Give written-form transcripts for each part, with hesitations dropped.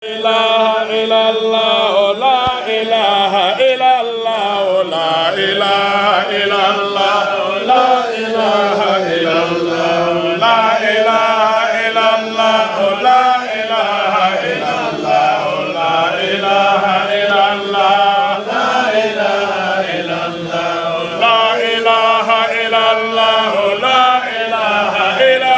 ilaha illallah, la ilaha illallah, la ilaha illallah, la ilaha illallah, la ilaha illallah, la ilaha illallah, la ilaha illallah, la ilaha illallah, la ilaha illallah,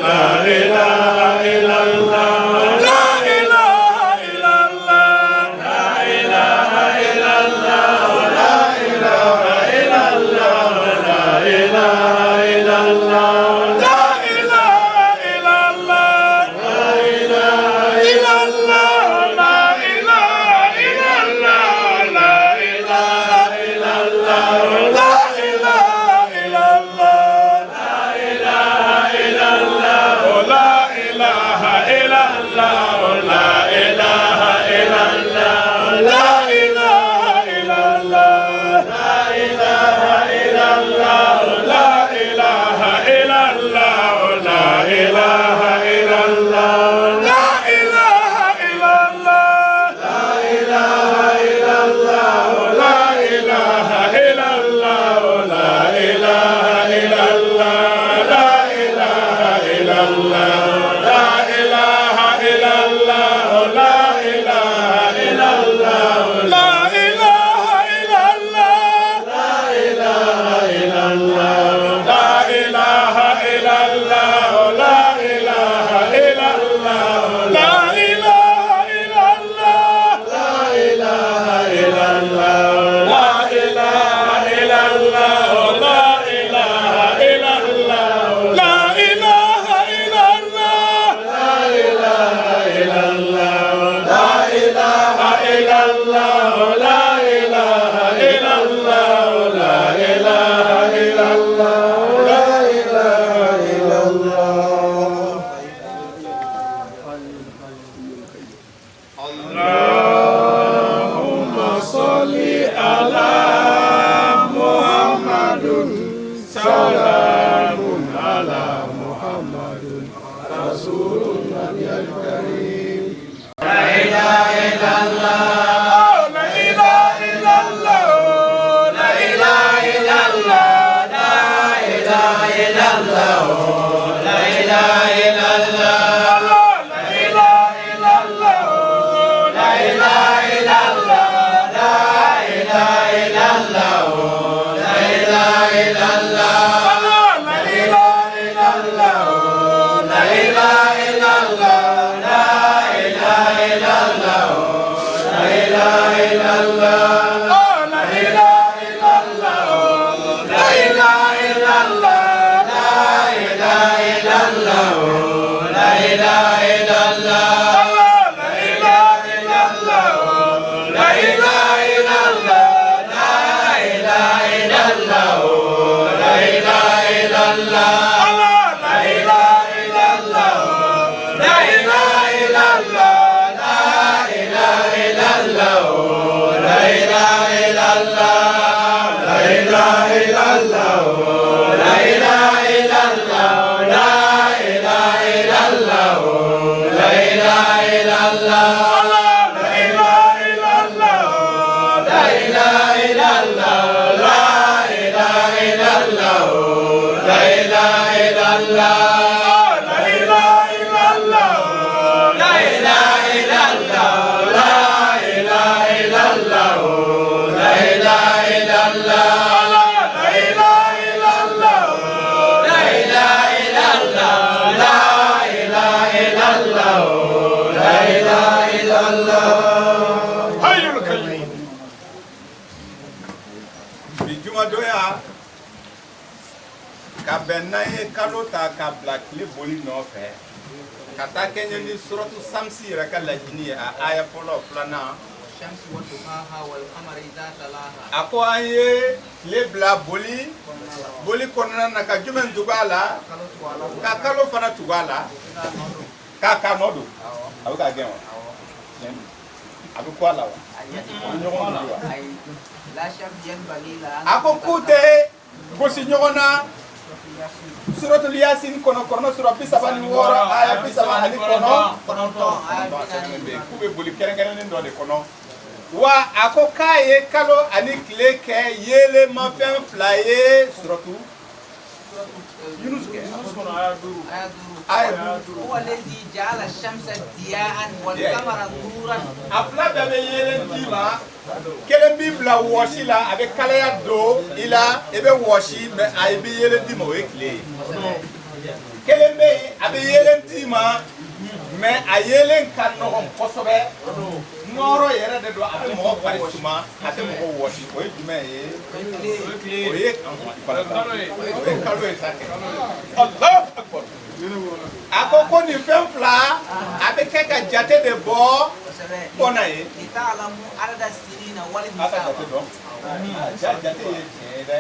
la ilaha illallah, la ilaha illallah. Allahumma salli ala Muhammadun salamun ala Muhammadun Rasulullah al-Karim. La ilaha illallah. La ilaha illallah. La ilaha illallah. La ilaha illallah. La ilaha illallah. Kabenaye kalota ka black li boli no fe kata kenya ni suratu samsi raka la jini aya polo plana shamsi wa duhaha wal qamari idha talaha ako aye le bla boli konana na ka jumen dugala ka kalo fana tugala ka nodu abu ka genwa abu kwala wa la shab yan balila ako kute ko si nyogona suratul yasin kono sura bisabani wora aya bisabani kono kube boli kerengere ndo de kono wa akokaye kalo ani kleke yele mafen flaye suratu Yunus ke kono aya duru huwa alladhi ja'ala ash-shamsa diya'an wal qamara nuran afla da be yele dima kelen bibla woshi la avec kalaya do ila ebe woshi me ay be yele dima we clé kelen be abe yele dima me ayelen kan no on kosobe noro yere de do abe mo pare suma ate mo woshi o jume ye o ye kalo e sake Allah akbar akoko ni femfla abe keka jate de bo bona ye ta'lamu adada sinina wal hisab jate ye de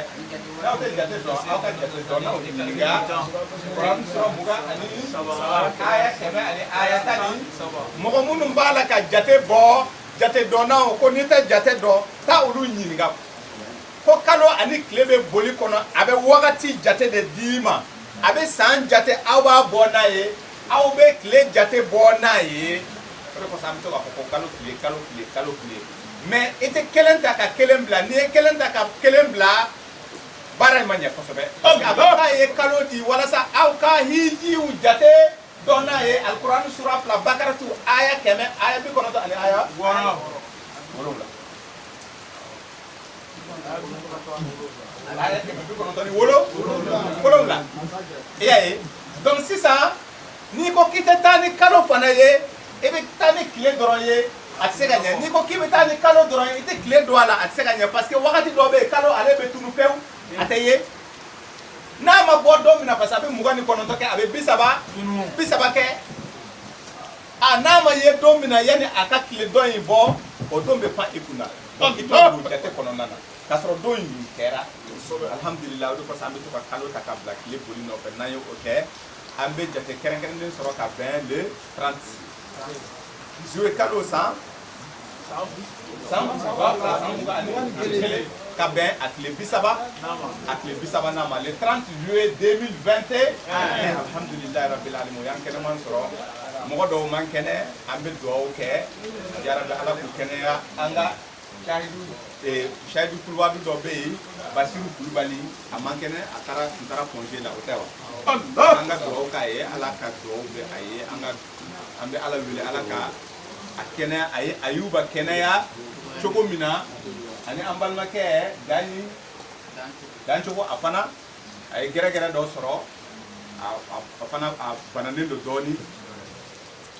na o jate do aka jate do na o diga Quran sura muga ani aya kebe ani aya tani mo munu mbala ka jate bo jate do na ko ni ta jate do ta ulu nyinga ko kalo ani klebe boli kono abe wakati jate de dima abe san jate awa bona ye aw be kle jate bona ye ko sam to ko kalo kle mais ite kelen ta ka kelen bla ni kelen ta ka kelen bla bara manya ko sobe aba ye kalo di wala sa aw ka hiji u jate dona ye alquran sura la bakara tu aya keme aya bi kono to ali aya wala aya keme bi kono to ni wolo la ye donc si ça ni ko kite tani kalo fana ye ebe tani kile doron ye atsega nya ni ko kibe tani kalo doron ite kile do ala atsega nya parce que wakati do be kalo ale be tunu pew ateye na ma bodo mina parce que mugani kono to ke abe bisaba ke na ma ye do mina yani aka kile do yin bo o do be pa ikuna donc ito do jate kono nana kasro do yin kera alhamdulillah do parce que to ka kalo ta ka black le boli no fe na yo okay ambe jate keren den soro ka ben le 30 jouer cadeau 100 Kabin à Bisaba Nama le 30 juillet 2021 alhamdulillah rabbil alamin yan kene man soro mo do man kene ambe do ke yarabe ala ku kene ya anga shahidu kulwadu do be Basiru Kulubali aman kene akara ntara congé la otewa anga do ka ye ala ka do be aye anga ambe ala wile ala ka akene aye ayuba kene ya choko mina ani ambal make dani dan choko afana ay gere do soro afana afana ndo doni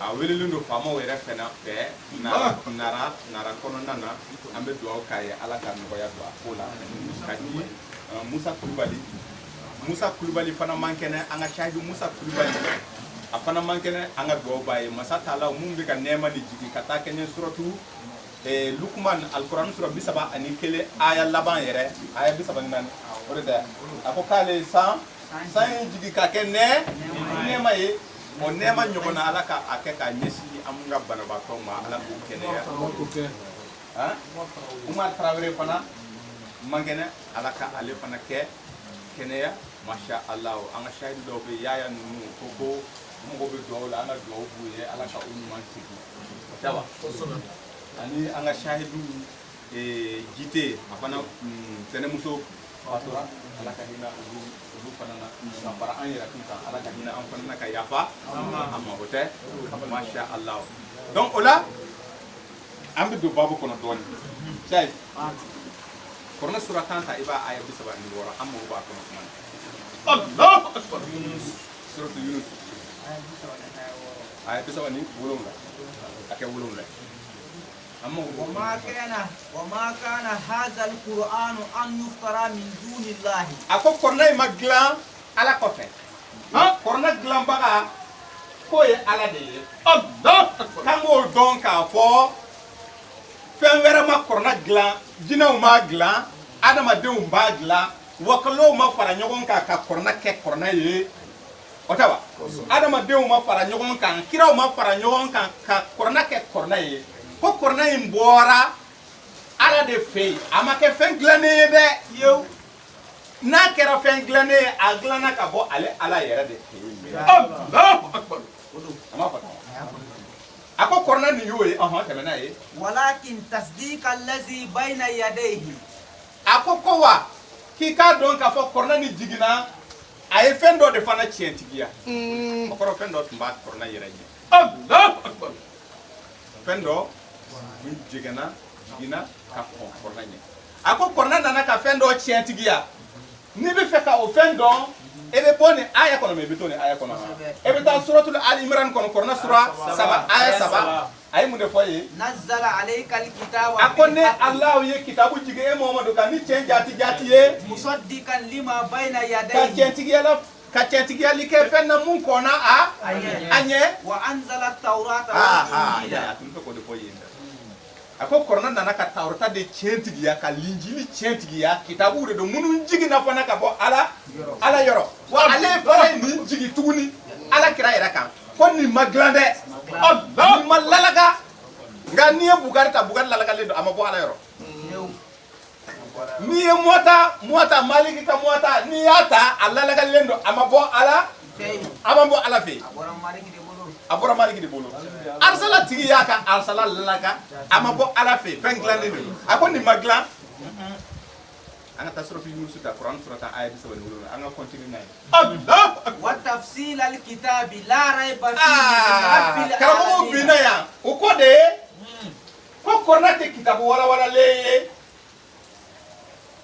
a wele lindo famo were fena fe nara kono nana ambe do kay ala kan ko ya do akola kadi Musa Kulubali fana mankene anga shahidi Musa Kulubali afana mankene anga do baye masata la mumbi ka nema di jigi kata kenye suratu Lukman Al-Quran sura bisaba ani kele aya laban yere aya bisaba nan orida akokale san jigi ka kenne nema ye o nema nyogona ala ka akeka nyesi amunga bana ba to ma ala ku kene ya ha Umar Traoré fana mangene ala ka ale fana ke kene ya masha Allah anga shahidi do be yaya nu koko mo be do la anga do bu ye ala ka unu man tigi tawa ani anga shahidu jite afana tene muso fatura ala ka hina ubu fana na para an yara kunta ala ka hina an fana ka yafa amma hote masha Allah donc ola ambe do babu kono doni sai korna sura tanta iba aya bisaba ni wora amma ba kono man Allahu akbar sura Yunus aya bisaba ni wolon la ake wolon la وما كان هذا القرآن أن يفترى من دون الله. أكو كورنا مغلان على كوفي. ها كورنا غلان بقى كوي على دي. الله. كمو دون كافو. فين غير ما كورنا غلان جينا ما غلان أدم أدم ما غلان وكلو ما فرانيون كا كورنا كي كورنا يه. Otawa. Adam أدم ما فرانيون كا كيرو ما فرانيون كا كورنا كي كورنا يه. Ko korna imbora ala de fei ama ke fen glané be yow na kera fen glané a glana ka bo ale ala yera de fei Allahu akbar ama fata ako korna ni yoy temena ye walakin tasdiq allazi bayna yadayhi ako ko wa ki ka don ka fo korna ni jigina ay fen do de fana cientigia ko fen do mba korna yera ni Allahu akbar fen do jigina ka korna nye ako korna nana ka fendo chientigia ni be feka o fendo ebe boni aya kono me bitoni aya kono ebe ta suratul al imran kono korna sura 7 aya 7 ay mu de foye nazzala alayka alkitaba akone allah ye kitabu jige e mohammed ka ni jati ye musaddiqan lima bayna yadayhi ka chientigia la ka chientigia like fenna mun kona anye wa anzala at-taurata wal injila atunto ko de foye ako korna nana ka taurata de chentigiya ka linjili chentigiya kitabu de munun jigi na fana ka bo ala yoro wa ale fara ni jigi tuguni ala kira ira kan ko ni maglande Allah ni malalaga nga ni bugar lalaga le do ama bo ala yoro ni mota maliki ka mota ni yata alla laga lendo ama bo ala fe abora maliki de bolo arsala tigi yaka arsala lalaga ama bo ala fe fenglande ni ako ni maglan anga tasro fi Yunus ta Quran surata ayat 7 anga continue nay Allah wa tafsil alkitabi la rayba fihi karamo binaya uko de ko kornate kitabu wala le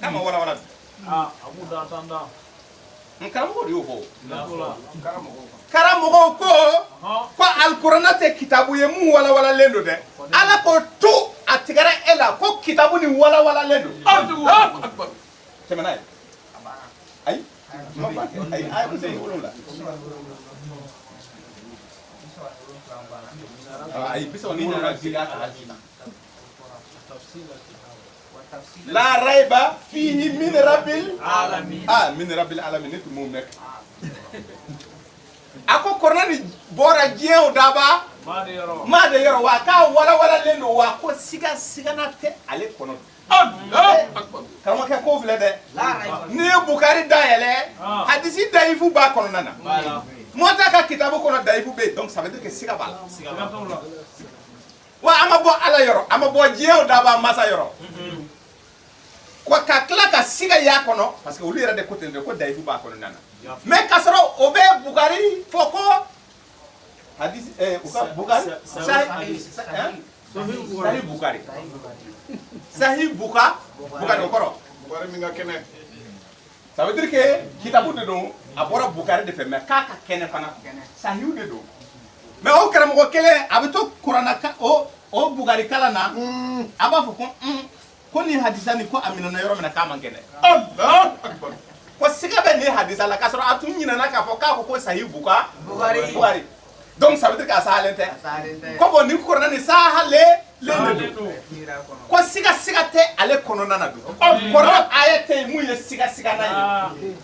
kama wala abu da tanda karamo dio ho karamo ko alquran te kitabu ye mu wala lendo de ala ko tu atigara ela ko kitabu ni wala lendo Allahu akbar semana ay ay ko sey wala ay biso ni na rajiga la raiba fihi min rabbil alamin min rabbil alamin nit mom nek ako korna ni bora jeo daba ma de yɔrɔ wa k'a walawalalen don wa ko sigana tɛ ale kɔnɔ. karamɔgɔkɛ ko filɛ dɛ n'i ye Bukari dayɛlɛ hadisi dayifu b'a kɔnɔna na Mɔta ka kitabu kɔnɔ dayifu bɛ yen donc ça veut dire que siga b'a la wa an ma bɔ Ala yɔrɔ an ma bɔ diɲɛ daba masa yɔrɔ ko ka tila ka siga y'a kɔnɔ parce que olu yɛrɛ de ko ten de ko dayifu b'a kɔnɔna na mais k'a sɔrɔ o bɛ Bukari fɔ ko hadisi u ka Bukari Sahih Bukari Sahih Bukari o kɔrɔ Bukari min ka kɛnɛ. ça veut dire que kitabu de don a bɔra Bukari de fɛ mais k'a ka kɛnɛ fana Sahih de don mais o karamɔgɔ kelen a bɛ to kuranna o Bukari kalan na a b'a fɔ ko nin hadisa nin ko a minɛna yɔrɔ min na k'a man kɛnɛ ko siga bɛ nin hadisa la k'a sɔrɔ a tun ɲinɛna k'a fɔ k'a ko Sahih Bukari donc ça veut dire que a sahalen tɛ ko bon nin kuranna nin sahalen de don ko siga tɛ ale kɔnɔna na don kuranna aya tɛ yen mun ye siga n'a ye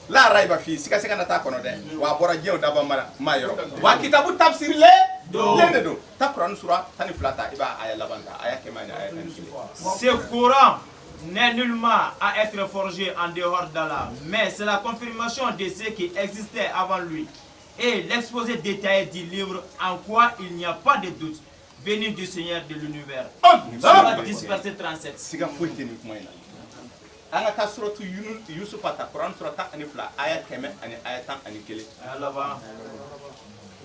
la raiba fi siga na t'a kɔnɔ dɛ wa a bɔra diɲɛ daba ma yɔrɔ wa kitabu tafsirilen de don ta kuranɛ sura 12 ta i b'a aya laban ta aya kɛmɛ ni aya 11. Ce Coran n'est nullement à être forgé en dehors d'Allah, mais c'est la confirmation de ce qui existait avant lui et l'exposé détaillé du livre en quoi il n'y a pas de doute venu du Seigneur de l'univers. Sura 10 verset 37. Siga foyi tɛ nin kuma in na an ka taa suratu Yusufa ta kuranɛ sura 12 aya kɛmɛ ani aya 11.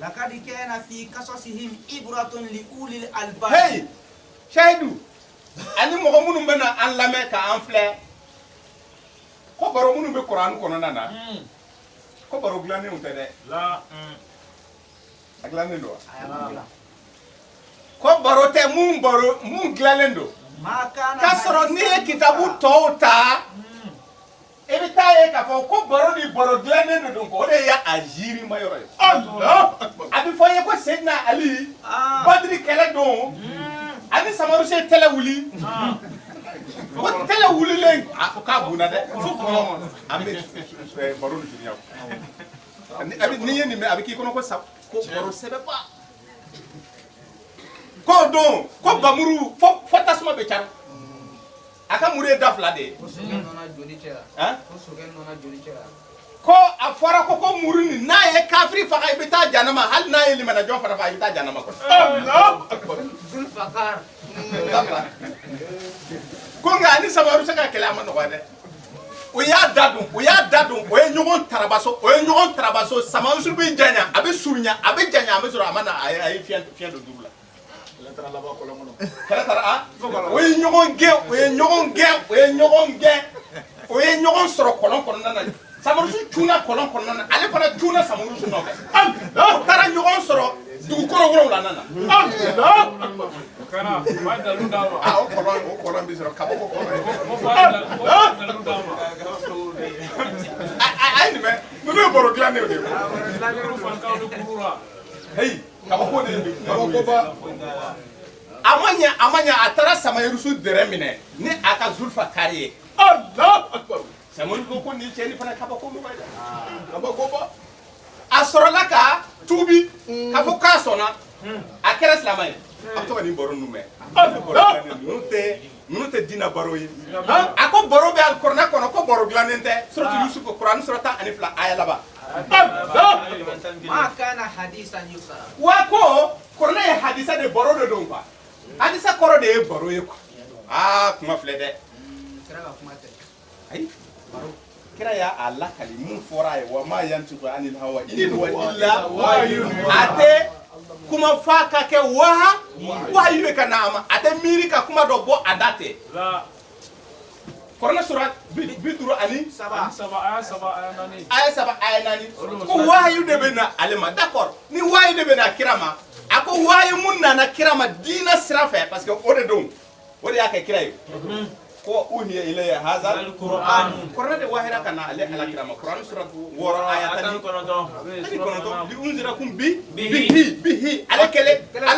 لقد كان في قصصهم عبرة لأولي الألباب. Hey, shahidu ani mɔgɔ minnu bɛ na an lamɛn ka an filɛ ko baro minnu bɛ kuranɛ kɔnɔna na ko baro dilanenw tɛ dɛ a dilannen don wa ko baro tɛ mun dilannen don k'a sɔrɔ n'i ye kitabu tɔw ta i bɛ taa ye k'a fɔ ko baro ni baro dilannen de don o de ye a yirima yɔrɔ ye a bɛ fɔ n ye ko Seydina Ali Badiri kɛlɛ don ani Samaruse tɛlɛ wuli ko tɛlɛ wulilen a fɔ k'a bunna dɛ fo kɔnɔ an bɛ baro ni surunya n'i ye nin mɛn a bɛ k'i kɔnɔ ko baro sɛbɛnba ko don ko bamuru fo tasuma bɛ cari a ka muru ye da fila de ye ko a fɔra ko muru nin n'a ye kafiri faga i bɛ taa janama hali n'a ye limana jɔn fana faga i bɛ taa janama kɔnɔ ko nka ani Samaru se ka kɛlɛ a ma nɔgɔ dɛ o y'a da dun o ye ɲɔgɔn tarabaso Samaru bɛ janya a bɛ surunya a bɛ janya a bɛ sɔrɔ a ma na a ye fiɲɛ don dugu la kɛlɛ taara o ye ɲɔgɔn gɛn o ye ɲɔgɔn sɔrɔ kɔlɔn kɔnɔna na Samarusu cunna kɔlɔn kɔnɔna na ale fana cunna Samarusu nɔfɛ o taara ɲɔgɔn sɔrɔ dugukolo wolonwula na o kɔlɔn bɛ sɔrɔ kabako kɔlɔn a ye nin mɛn ninnu ye baro dilanenw de ye heyi kabako de ye kabakoba a ma ɲɛ a taara Samarusu dɛrɛ minɛ ni a ka Zulfa kari ye Samaru ko nin cɛ ni fana kabako nɔgɔ ye dɛ kabakoba a sɔrɔla ka tuubi k'a fɔ k'a sɔnna a kɛra silamɛ ye a bɛ to ka nin baro ninnu mɛn ninnu tɛ diinɛ baro ye a ko baro bɛ alikuranɛ kɔnɔ ko baro dilannen tɛ suratu Yusufu kuranɛ sura 12 aya laban wa ko kuranɛ ye hadisa de baro de don quoi hadisa kɔrɔ de ye baro ye quoi kuma filɛ dɛ ayi kira y'a lakali mun fɔra a ye wa ma yantiqu anil hawa in huwa illa wahyun a tɛ kuma f'a ka kɛ wahyu de ka na a ma a tɛ miiri ka kuma dɔ bɔ a da tɛ kuranɛ sura 57 aya 3 aya 4 ko wahyu de bɛ na ale ma d'accord ni wahyu de bɛ na kira ma a ko wahyu mun nana kira ma diinɛ sira fɛ parce que o de don o de y'a kɛ kira ye ko uhiya ilayya hadha alquran kuranɛ de wahira kana ale ala kira ma kuranɛ sura 6 aya 19 li unzirakum bihi ale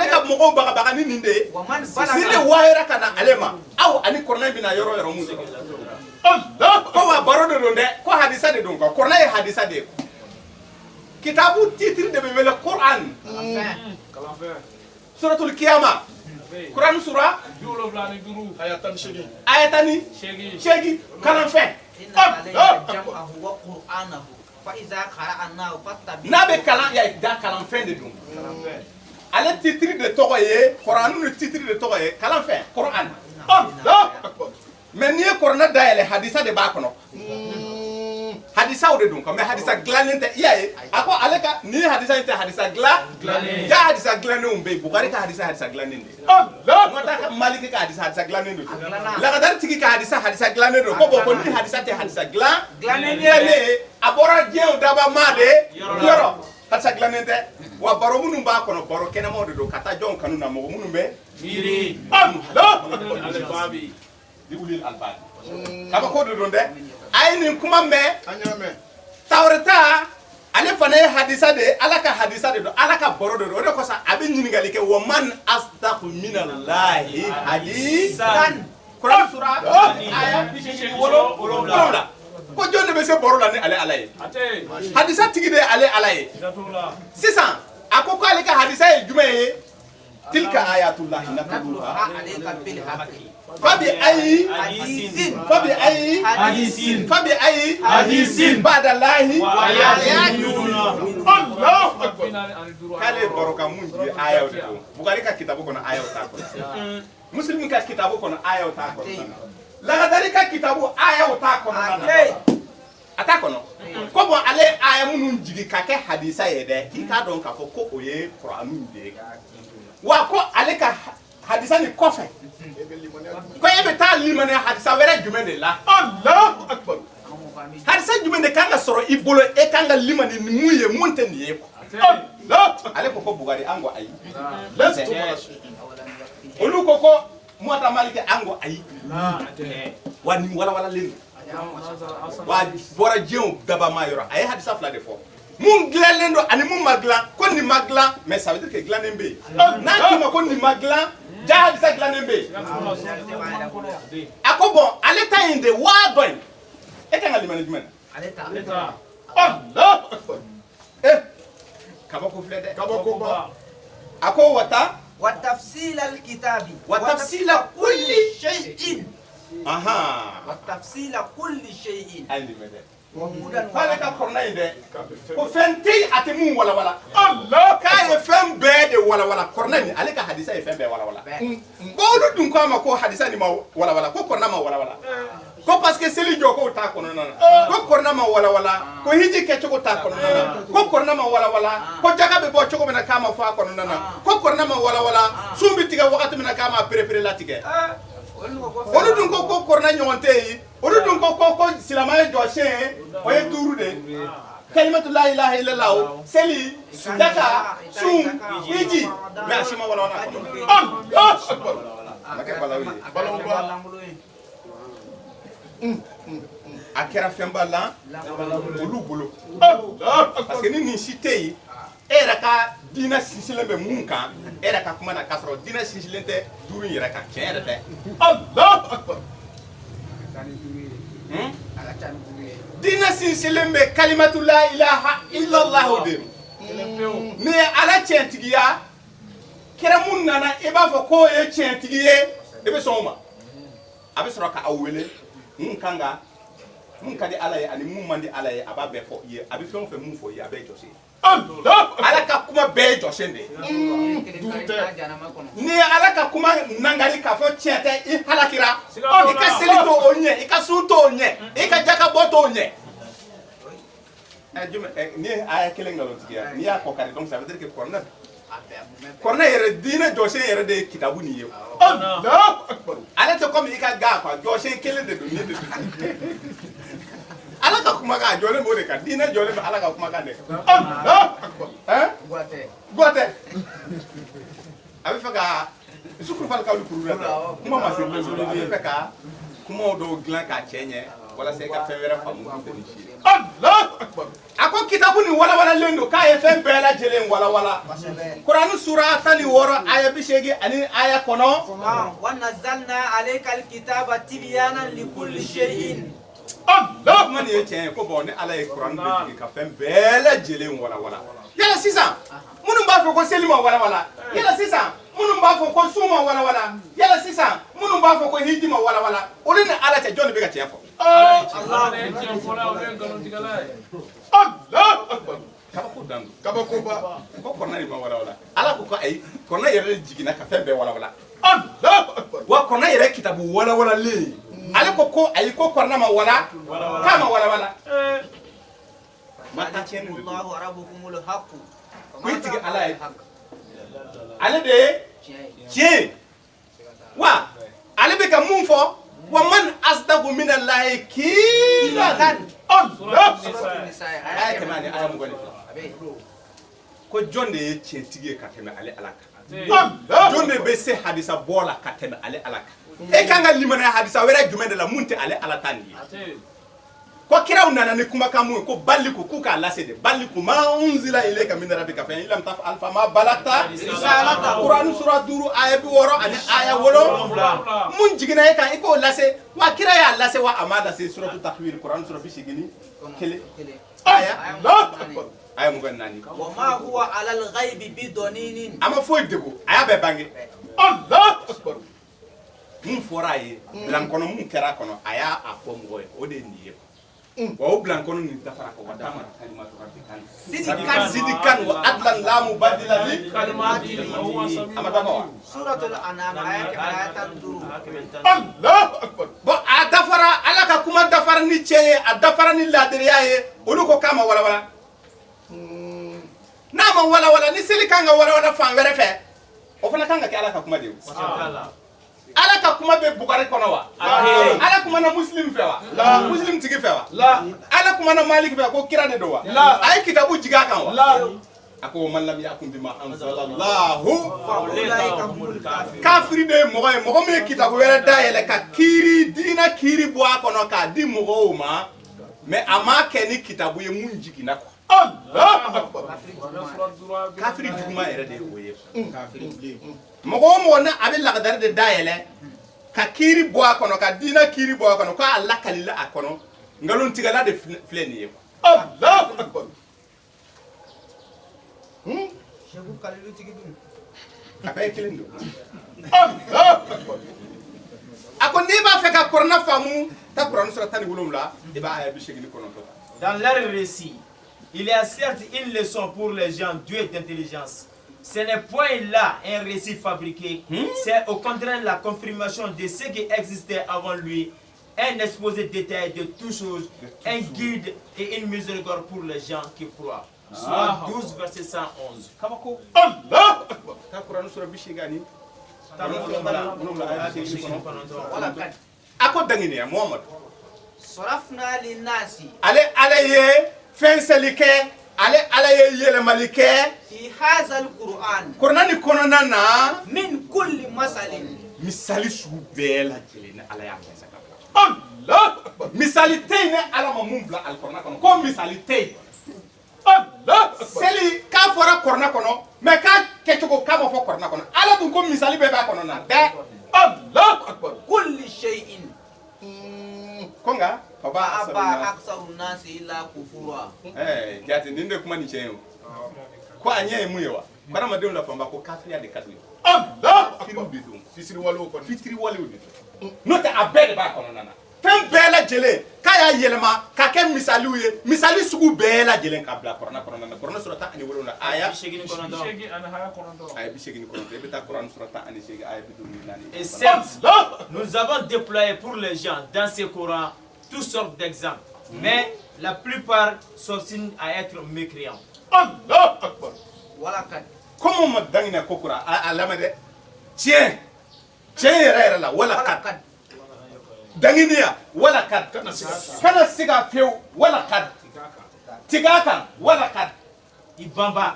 ka mɔgɔw baga ni nin de ye ni de wahira kana ale ma aw ani kuranɛ bɛna yɔrɔ mun de ko wa baro de don dɛ ko hadisa de don quoi kuranɛ ye hadisa de ye kitabu titre de bebe le Coran suratul Qiyamah Quran surah ayatani shegi kalan fe na be kalan ya da kalan fe de dum ale titre de togoye Quran le titre de togoye kalan fe Quran mais ni Quran da ele hadisa de ba kono hadisa o de dum mais hadisa glanente iyaye ako aleka ni hadisa inte hadisa glanente ja hadisa glanente umbe Bukhari ka hadisa glanente Allah ngota ka Malik ka hadisa glanente la kadar tigi ka hadisa glanente ko bo ko ni hadisa te hadisa glanente abora jeu daba made yoro hadisa glanente wa baro munum ba kono baro kena mo do kata jon kanu na mo munum be miri Allah al-babi dibulil al-babi kaba ko do de ay ni kuma me tawrata ale fana hadisa de alaka hadisa de do alaka boro do ko sa abi nyingali ke wo man astaqu minallahi hadisan Quran surah aya bishi wolo la ko jonne be se boro la ni ale alaye hadisa tigi de ale alaye sisan akoko ale ka hadisa e jumaye tilka ayatullahi natluha alayka bil haqqi fabi ayi hadisin ba'dallahi wa ayatin Allah akbar kale baroka munji ayaw de Bukhari ka kitabu kono ayaw ta ko Muslim ka kitabu kono ayaw ta ko la gadari ka kitabu ayaw ta ko ata kono ko bo ale ayamu nun jigi ka ke hadisa yede ki ka don ka ko oye Qur'anu de wa ko ale ka hadisa ni kofe ko ebe ta limane hadisa wera jumene la Allah akbar hadisa jumene kanga soro ibolo e kanga limane ni muye monte ni yeko Allah ale ko Bukhari ango ayi olu ko mota Malike ango ayi wani wala lengo wa bora jeun daba mayoro ay hadisa fla de fo mun glalendo ani mun magla ko ni magla mais ça veut dire que glanembe na ki ma ko ni magla ja hadisa glanembe ako bon ale ta inde wa doy e kan ali management ale ta Allah kabako flede kabako ba ako wata wa tafsil al kitabi wa tafsila kulli shay'in aha wa tafsila kulli shay'in ali mede fale ka korna inde ko fenti atemu wala Allah ka ye fem be de wala korna ni ale ka hadisa ye fem be wala ko lu dun ko ma ko hadisa ni ma wala ko korna ma wala ko parce que seli joko ta kono nana ko korna ma wala ko hiji ke choko ta kono nana ko korna ma wala ko jaga be bo choko mena kama fa kono nana ko korna ma wala sumbi tiga wakati mena kama prepare la tige olu dun ko korna nyonte yi olu dun ko silamaye joshe o ye duru de kalimatu la ilaha illallah seli daka sum hiji me ashima wala kono Allah akbar make balawi akera femba la olu bolo parce que ni cité yi era ka dina sisilembe munka era ka kuma na kasro dina sisilente duru yera ka kere de Allah akbar dina sisilembe kalimatu la ilaha illallah de me ala chentigiya kera mun nana e ba fo ko e chentigiye e be soma abi soro ka awele mun kanga mun kadi alaye ani mun mandi alaye aba be fo ye abi fon fe mun fo ye abe jose Allah ala ka kuma be jose de ni ala ka kuma nangari ka fo chete I halakira o ka selito onye I ka sunto onye I ka jaka boto onye ni aya kelengalo tiya ni ya ko kare donc ça veut dire que korna yere dina jose yere de kitabu ni yo Allah akbar ala to comme I ka ga kwa jose kele de do ni de ala ka kuma ka jole mo de ka dina jole ma ala ka kuma ka de Allah akbar gote abi faka sukuru fal ka lu kuru la kuma ma se abi faka kuma do glan ka chenye wala se ka fewere famu de ni Allah akbar ako kitabu ni wala lendo ka ye fen bela jelen wala Quran surah tali woro aya bishegi ani aya kono wa nazzalna alayka alkitaba tibyanan likulli shay'in Allah man ye tiɲɛ ko bon ni ala ye kuran bɛ jigin ka fɛn bɛɛ lajɛlen wala wala yala sisan minnu b'a fɔ ko seli ma wala wala yala sisan minnu b'a fɔ ko sun ma wala wala yala sisan minnu b'a fɔ ko hiji ma wala wala olu ni ala cɛ jɔn de bɛ ka tiɲɛ fɔ Allah akbar kabako dan kabako ba ko kɔrɔna de ma wala wala ala ko ayi kɔrɔna yɛrɛ jiginna ka fɛn bɛɛ wala wala Allah akbar wa kɔrɔna yɛrɛ kitabu wala wala le ale ko ayi ko kɔrɔna ma wala k'a ma wala wala ma ta tiɲɛ ni Allahu rabbukumul haqq ko tigi ala ye ale de tiɲɛ wa ale bɛ ka mun fɔ wa man asdaqu min allahi qilan Allah aya tɛmɛ ani aya mugan ko jɔn de ye tiɲɛtigi ye ka tɛmɛ ale ala kan jɔn de bɛ se hadisa bɔ la ka tɛmɛ ale ala kan e kan ka limaniya hadisa wɛrɛ jumɛn de la mun tɛ ale ala ta nin ye ko kiraw nana ni kumakan mun ye ko baliku k'u k'a lase de baliku ma unzila ilayka min rabbika fa in lam taf'al fa ma balagta risalata Quran sura 5 aya 6 ani aya 7 mun jiginna e kan i k'o lase wa kira y'a lase wa a ma lase suratu takwir Quran sura 80 kelen aya aya mugan naani wa ma huwa ala al-ghaibi bidoninin ama foyi dego aya bɛ bange Allah akbar mun fɔra a ye bilankɔnɔ mun kɛra kɔnɔ a y'a fɔ mɔgɔ ye o de ye nin ye wa o bilankɔnɔ nin dafara ko wa dama kalimatu rabbika sidikan wa adlan la mubaddila li kalimatihi ama dafa wa suratul an'am ayat 5 Allah akbar bon a dafara ala ka kuma dafara ni cɛ ye a dafara ni ladiriya ye olu ko k'a ma walawala n'a ma walawala ni seli kan ka walawala fan wɛrɛ fɛ o fana kan ka kɛ ala ka kuma de ye ala ka kuma bɛ bugari kɔnɔ wa ala kuma na muslim fɛ wa muslim tigi fɛ wa ala kuma na malik fɛ ko kira de don wa a ye kitabu jigin a kan wa a ko man lam yakun bima anzalallahu kafiri de ye mɔgɔ ye mɔgɔ min ye kitabu wɛrɛ dayɛlɛ ka kiiri diina kiiri bɔ a kɔnɔ k'a di mɔgɔw ma mais a ma kɛ ni kitabu ye mun jiginna quoi kafiri juguman yɛrɛ de ye o ye mɔgɔ o mɔgɔ na a bɛ lagadari de dayɛlɛ ka kiiri bɔ a kɔnɔ ka diina kiiri bɔ a kɔnɔ k'a lakalila a kɔnɔ nkalontigɛla de filɛ nin ye Allahu akbar Sheikh Kalilu tigi dun a bɛɛ ye kelen don Allahu akbar a ko n'i b'a fɛ ka kuranɛ faamu ta kuranɛ sura 17 i b'a aya 89 Dans leur récit, il y a certes une leçon pour les gens doués d'intelligence. Ce n'est point là un récit fabriqué, c'est au contraire la confirmation de ce qui existait avant lui, un exposé détaillé de toutes choses, un guide et une miséricorde pour les gens qui croient. Soit 12, verset 111. Kabako Allah akbar ta kuranɛ sura 80 a ko danginiya Muhammad sarafna linnasi ale ye fɛn seli kɛ ale ye yɛlɛmali kɛ fi hadha al-Qur'an kuranɛ ni kɔnɔna na min kulli masalin misali sugu bɛɛ lajɛlen ni ala y'a kɛ ka bila Allah akbar misali tɛ yen ni ala ma mun bila alikuranɛ kɔnɔ ko misali tɛ yen Allah seli k'a fɔra kuranɛ kɔnɔ mais k'a kɛcogo k'a ma fɔ kuranɛ kɔnɔ ala dun ko misali bɛɛ b'a kɔnɔ na bɛɛ Allah akbar kulli shay'in ko nka fa aba aktharu nasi illa kufura jate nin de kuma ni cɛ ye o ko a ɲɛ ye mun ye wa ko adamadenw la fanba ko kafiriya de ka d'u ye Allah fitiriw de don fitiriwalew kɔni fitiriwalew de don n'o tɛ a bɛɛ de b'a kɔnɔna na fɛn bɛɛ lajɛlen k'a y'a yɛlɛma ka kɛ misaliw ye misali sugu bɛɛ lajɛlen k'a bila kuranɛ kɔnɔna na kuranɛ sura 17 aya 89 aya 89 i bɛ taa kuranɛ sura 18 aya 54 Et certes, nous avons déployé pour les gens dans ce Coran toutes sortes d'exemples, mais la plupart s'obstinent à être mécréants. Allah akbar walakad comment ma dangina ko kura a lamɛ dɛ tiɲɛ yɛrɛ la walakad danginiya walakad kana siga fewu walakad tiga kan walakad ibamba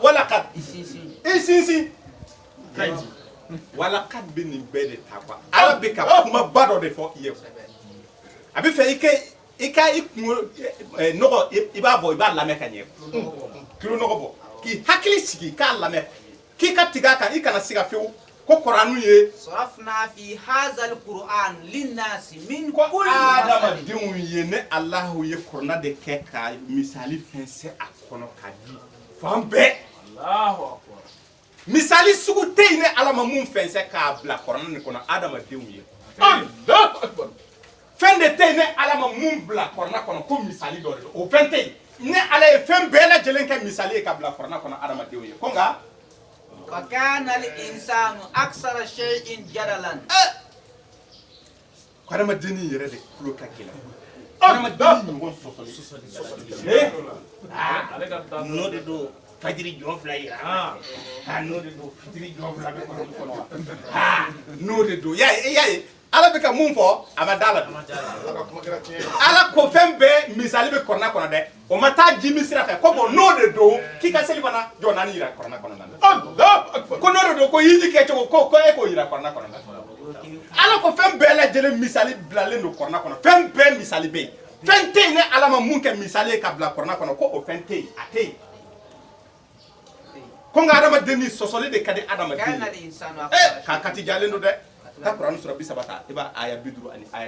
walakad isinsin walakad bɛ nin bɛɛ de ta quoi ala bɛ ka kumaba dɔ de fɔ i ye a bɛ fɛ i ka i kunkolo nɔgɔ i b'a bɔ i b'a lamɛn ka ɲɛ kilo nɔgɔ bɔ k'i hakili sigi k'a lamɛn k'i ka tiga kan i kana siga fewu ko Qur'anu ye صرفنا في هذا القرآن للناس من ko كل adama مثل denw ye ne Allahu ye Qur'ana de kɛ ka misali fɛnsɛ a kɔnɔ ka di fan bɛɛ misali sugu tɛ yen ne Ala ma mun fɛnsɛ k'a bila Qur'ana nin kɔnɔ adama denw ye fɛn de tɛ yen ne Ala ma mun bila Qur'ana kɔnɔ ko misali dɔ de don o fɛn tɛ yen ne Ala ye fɛn bɛɛ lajɛlen kɛ misali ye ka bila Qur'ana kɔnɔ adama denw ye ko nka وكان الإنسان أكثر شيء جدلا adamadennin yɛrɛ de tulo ka gɛlɛn adamadennin ɲɔgɔn sɔsɔli n'o de don fajiri jɔn fila yira n'o de don fitiri jɔn fila bɛ kɔnɔ wa n'o de don y'a ye Ala bɛ ka mun fɔ a ma da la Ala ko fɛn bɛɛ misali bɛ Qur'ana kɔnɔ dɛ o ma taa jimi sira fɛ ko bon n'o de don k'i ka seli fana jɔ naani yira Qur'ana kɔnɔ ko n'o de don ko hiji kɛ cogo ko e k'o yira Qur'ana kɔnɔ Ala ko fɛn bɛɛ lajɛlen misali bilalen don Qur'ana kɔnɔ fɛn bɛɛ misali bɛ yen fɛn tɛ yen ne Ala ma mun kɛ misali ye ka bila Qur'ana kɔnɔ ko o fɛn tɛ yen a tɛ yen ko nka adamadennin sɔsɔli de ka di adamaden ye k'a kati jalen don dɛ.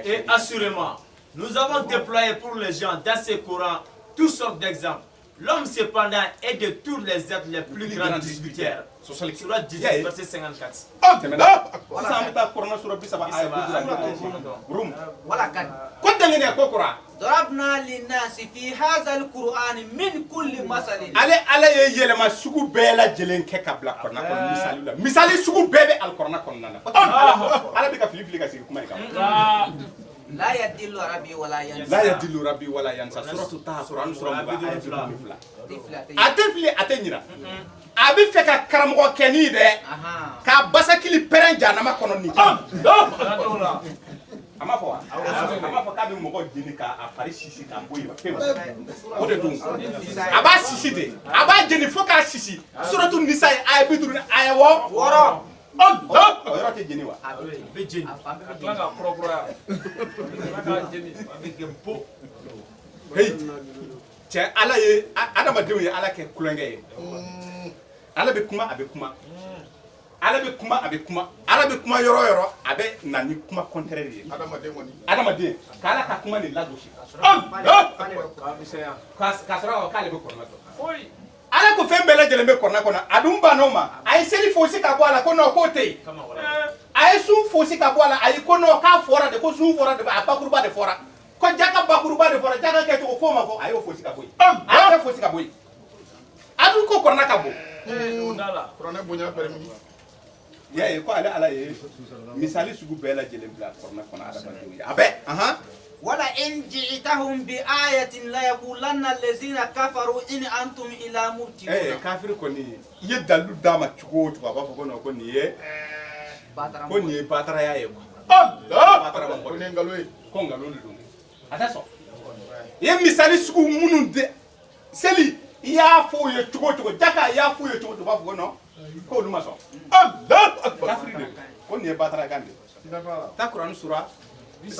Et assurément, nous avons déployé pour les gens dans ce Coran toutes sortes d'exemples. L'homme cependant est de tous les êtres les plus grands disputeurs. Surah 18, verset 54. ضربنا للناس في هذا القرآن من كل مثل ale yelema sugu bɛɛ lajɛlen kɛ ka bila Qur'ana kɔnɔ misali la misali sugu bɛɛ bɛ al-Qur'ana kɔnɔna na ala bɛ ka fili ka sigi kuma in kan لا يدل ربي ولا ينسى la yadillu rabbi wala yansa suratu taha Qur'an sura 22 a tɛ fili a tɛ ɲina a bɛ fɛ ka karamɔgɔ kɛ ni dɛ ka basakili pɛrɛn jahanama kɔnɔ ni a ma fɔ wa a ma fɔ k'a bɛ mɔgɔ jeni k'a fari sisi k'a bɔ yen o de don a b'a sisi de a b'a jeni fo k'a sisi suratu nisa ye aya 50 aya 6 o yɔrɔ tɛ jeni wa bɛ jeni a tila ka kɔrɔkɔrɔya a tila ka jeni a bɛ kɛ bo hey cɛ ala ye adamadenw ye ala kɛ kulonkɛ ye ala bɛ kuma a bɛ kuma ala bɛ kuma a bɛ kuma ala bɛ kuma yɔrɔ yɔrɔ a bɛ na ni kuma contraire ye adamaden k'ala ka kuma de lagosi k'a sɔrɔ k'ale bɛ kɔrɔma dɔn ala ko fɛn bɛɛ lajɛlen bɛ Qur'ana kɔnɔ a dun banna ma a ye seli fosi ka bɔ a la ko non k'o tɛ yen a ye sun fosi ka bɔ a la a ye ko non k'a fɔra de ko sun fɔra de a bakuruba de fɔra ko jaka bakuruba de fɔra jaka kɛcogo f'o ma fɔ a y'o fosi ka bɔ yen a y'a fosi ka bɔ yen a dun ko Qur'ana ka bɔ Qur'ana bonya permis y'a ye ko ale ala ye misali sugu bɛɛ lajɛlen bila Qur'ana kɔnɔ adamadenw ye a bɛ ولئن جئتهم بآية ليقولن الذين كفروا إن أنتم إلا مبتلون kafiri kɔni i ye dalu d'a ma cogo o cogo a b'a fɔ ko non ko nin ye bataraya ye ko ne ngalo ye ko ngalon de don a tɛ sɔn i ye misali sugu minnu de seli i y'a fɔ u ye cogo o cogo jaka i y'a fɔ u ye cogo o cogo a b'a fɔ ko non ko olu ma sɔn kafiri de ko nin ye batarakan de ta Qur'an sura. Et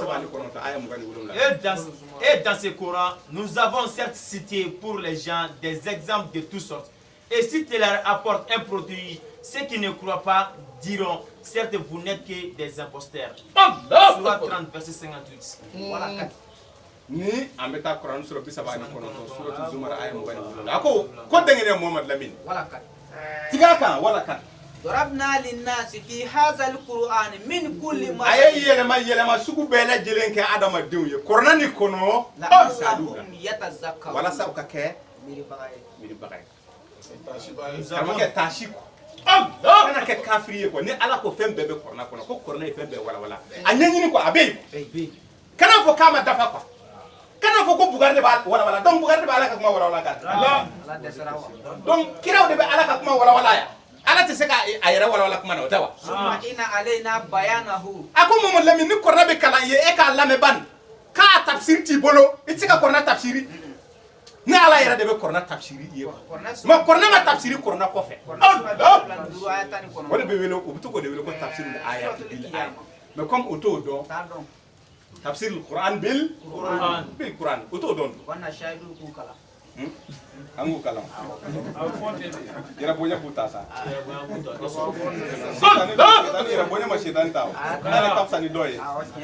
dans ce Coran, nous avons certes cité pour les gens des exemples de toutes sortes. Et si tu leur apportes un produit, ceux qui ne croient pas diront, certes vous n'êtes que des imposteurs. Surah 30, verset 58. Ni an bɛ taa Qur'an sura 39 suratu Zumar aya 27 a ko dengene Muhammad Lamine tiga kan wala kan ضربنا للناس في هذا القرآن من كل مثل aye yɛlɛma sugu bɛɛ lajɛlen kɛ adamadenw ye Qur'ana ni kɔnɔ لعلهم يتذكرون walasa u ka kɛ miribaga ye karamɔgɔkɛ taasi kɔ kana kɛ kafiri ye ni ala ko fɛn bɛɛ bɛ Qur'ana kɔnɔ ko Qur'ana ye fɛn bɛɛ walawala a ɲɛɲini a bɛ yen kana fɔ k'a ma dafa quoi kana fɔ ko Bugari de b'a walawala donc Bugari de bɛ ala ka kuma walawala kan donc kiraw de bɛ ala ka kuma walawala ya ala tɛ se ka a yɛrɛ walawala kuma na o tɛ wa ثم إن علينا بيانه a ko Muhammad Lamine ni Qur'ana bɛ kalan ye e k'a lamɛn ban k'a tafsiri t'i bolo i tɛ se ka Qur'ana tafsiri ni ala yɛrɛ de bɛ Qur'ana tafsiri ye mais Qur'ana ma tafsiri Qur'ana kɔfɛ o de bɛ wele o bɛ to k'o de wele ko tafsiri aya mais comme o t'o dɔn tafsiri Qur'an bil Qur'an o t'o dɔn Angu kalam. Ira bonya buta sa. Tani ira bonya mashitan taw. Nana kapsa ni doye.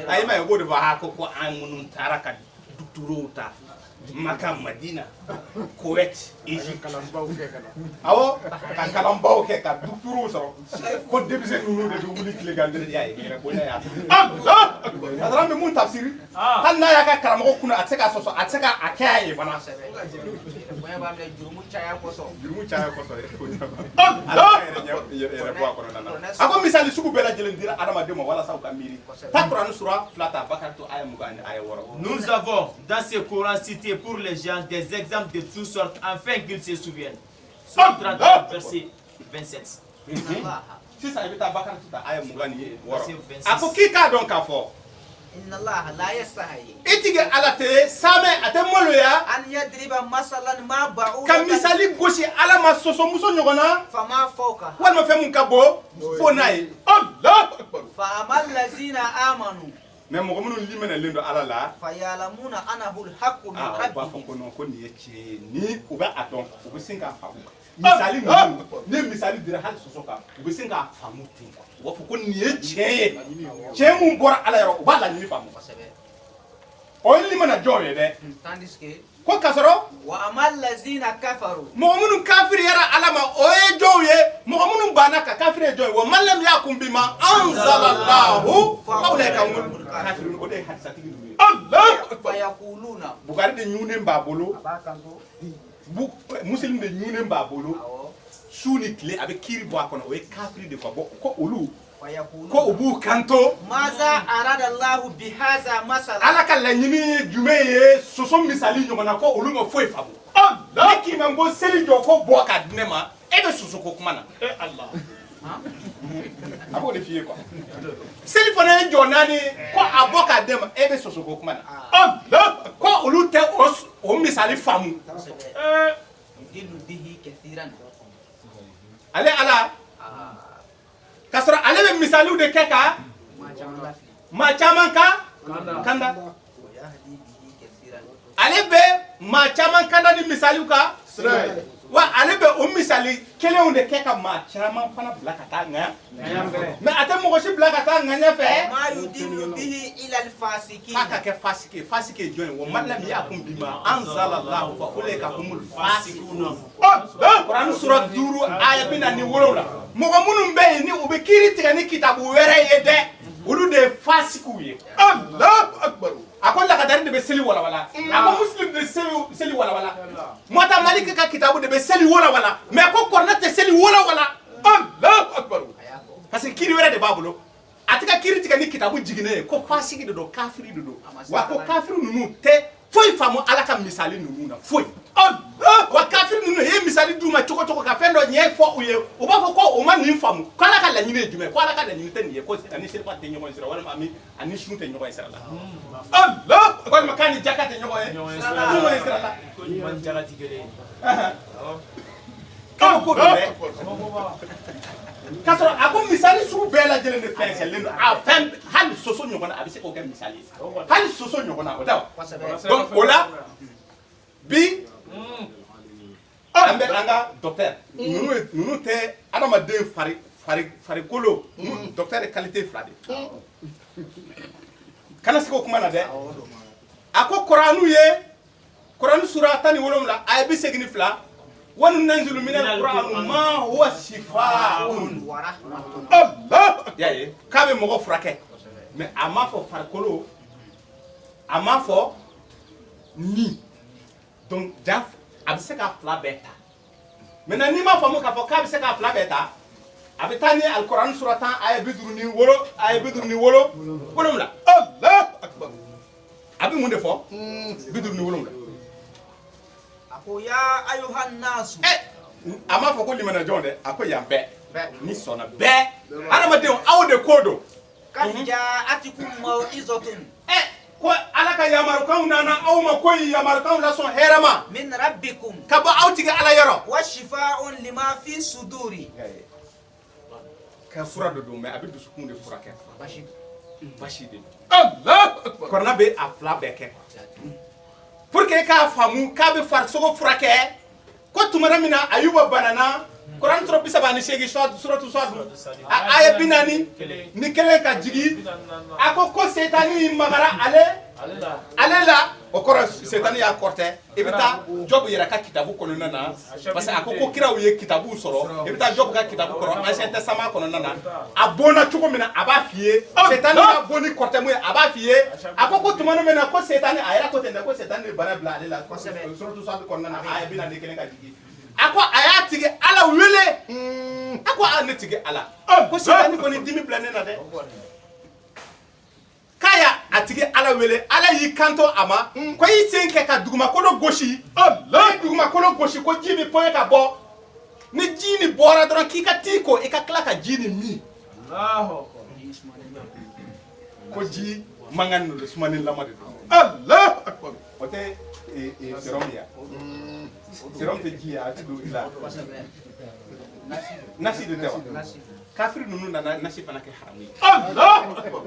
Ay ma go de ba ko an munun taraka duturota. Maka Madina, Kuwait, Egypte. Awo, kan kalam baw ke ka dukturu so. Ko debise nunu de wuli kile gandere yaay ira bonya ya. Allah! Adara me mun tafsiri. Han na ya ka karamo kuna ateka so ateka akaye bana. Bonya ba mle jurumu chaya ko so. Ako misali sugu bela jelen dira adama demo wala saw kamiri. Ta Quran sura flata bakarto aya mugani aya woro. Nous avons dans ce Coran cité pour les gens des exemples de toutes sortes afin qu'ils se souviennent. Sourate 31 verset 27. Si ça evita bakarto ta aya mugani woro. Ako kika don ka fo. Inna Allah la yastahi. Itige alate same atemolo ya. An yadriba masalan ma ba'u. Kam misali gosi ala masoso muso nyogona. Fama fawka. Wal ma femu kabo fo nay. Allah akbar. Fa amal lazina amanu. Mais mo gomunu limena lendo ala la. Fa yalamuna anahu alhaqqu min Ba rabbi. fo ko non ko ni yeche ni uba aton ubi singa famu. Misali no ne misali dira hal soso ka ubi singa famu tin. Wa fo ko ni yeche. Chemu bora ala yaro uba la ni famu. O limena joye de. Tandis que Ko kasoro wa amal lazina kafaru. Mu'minun kafir yara alama oye joye mu'minun bana ka kafir joye wa man lam yakum bima anzalallahu fa ulaka hum kafirun ode hadisati ni Allah Fa yaquluna. Bugari de nyune mbabolo Abakanto. bu muslim de nyune mbabolo Awo. suni kle avec kiri bo akona oye kafir de ko olu Fa yaquluna. ko obu kanto Maza arada Allah bihaza masala. ala ka la nyimi jumeye soso misali nyomana ko olu mo foi fabo Allah ki mango seli jo ko bo ka dinema e be soso ko kuma na Allah abo de fiye quoi seli fana jo nani ko aboka dem e be soso ko kuma na Allah ko olu te o misali famu Dilu bihi kathiran. ale ala kasra ale be misali de keka ma chaman ka kanda Yahdi bihi kathiran. ale be ma chaman kanda ni misali ka wa ale be o misali kelen de keka ma chaman fana blakata nga mais ate mo ko si blakata nga nya fe Ma yudilu bihi ila alfasikin. Faka ke fasike join wo madlam yakum bima anzalallahu fa ulaka humul fasikun Quran sura duru aya bina ni wolola mo ko munum be ni ube kiri tigani kitabu were yede ulu de fasiku ye Allahu akbar akolla kadari de be seli wala wala ako muslim de seli wala wala mota malika ka kitabu de be seli wala wala mais ko kornate seli wala wala Allahu akbar parce que kiri were de babulo atika kiri tika ni kitabu jigine ko fasiki do kafiri do wa ko kafiri nunu te foi famu alaka misali nunu na foi wa kafiri nunu he misali duma choko ka fendo nye fo uye o ba fo ko o man ni famu kala ka la nyine jume ko ala ka la nyine ten ye ko ani sel pat nyoko sira wala ami ani shunu ten nyoko sira la Allah ko makani jakate nyoko e nyoko sira la ko man jarati gele ko kasoro ako misali su bela jelen de pensel lendo a fem hal soso nyogona abise ko gam misali hal soso nyogona o daw donc ola bi ambe anga docteur nunu te adama de fari kolo docteur de qualité flade kana siko kuma na de ako Quranu sura tani wolomla ay bi segni fla وننزل من القرآن ما هو شفاء الله يا كابي مغو فراكه mais ama fo farkolo ama fo ni donc daf abiseka fla beta maintenant ni ma fo mo ka fo kabiseka fla beta abitani alquran suratan ay bidurni wolo wolomla Allah akbar abi munde fo bidurni wolomla Ako ya ayuhan nasu. Ama fo ko limana jonde ako ya be ni sona be adama de aw de kodo Kanja atikum mau'izatun. ko alaka yamaru kan nana aw ma ko yamaru kan la son herama Min rabbikum. ka ba aw tiga ala yaro Wa shifaa'un lima fi suduri. ka fura do me abidu sukun de fura ke Bashir. bashi de Allah korna be afla be ke pour que k'a faamu k'a bɛ farisogo furakɛ ko tumana min na Ayuba banana Quran sura 38 suratu Sad aya 40 ni kelen ka jigi a ko setani magara ale la o kɔrɔ setani y'a kɔrɔtɛ i bɛ taa Job yɛrɛ ka kitabu kɔnɔna na parce que a ko kiraw ye kitabu sɔrɔ i bɛ taa Job ka kitabu kɔrɔ Ancien Testament kɔnɔna na a bɔnna cogo min na a b'a f'i ye setani ka bɔ ni kɔrɔtɛ mun ye a b'a f'i ye a ko tumana min na ko setani a yɛrɛ ko ten dɛ ko setani de bana bila ale la suratu Sad kɔnɔna na aya 40 kelen ka jigi a ko a y'a tigi Ala wele a ko a ne tigi Ala ko setani kɔni dimi bila ne na dɛ k'a y'a a tigi Ala wele Ala y'i kanto a ma ko i sen kɛ ka dugumakolo gosi dugumakolo gosi ko ji bɛ poɲɛ ka bɔ ni ji ni bɔra dɔrɔn k'i ka t'i ko i ka tila ka ji ni min ko ji man kan n'o sumani lama de don Allahu Akbar o tɛ serum ya serum tɛ ji ye a ti don i la nasi de tɛ wa kafiri ninnu nana nasi fana kɛ haramu ye Allahu Akbar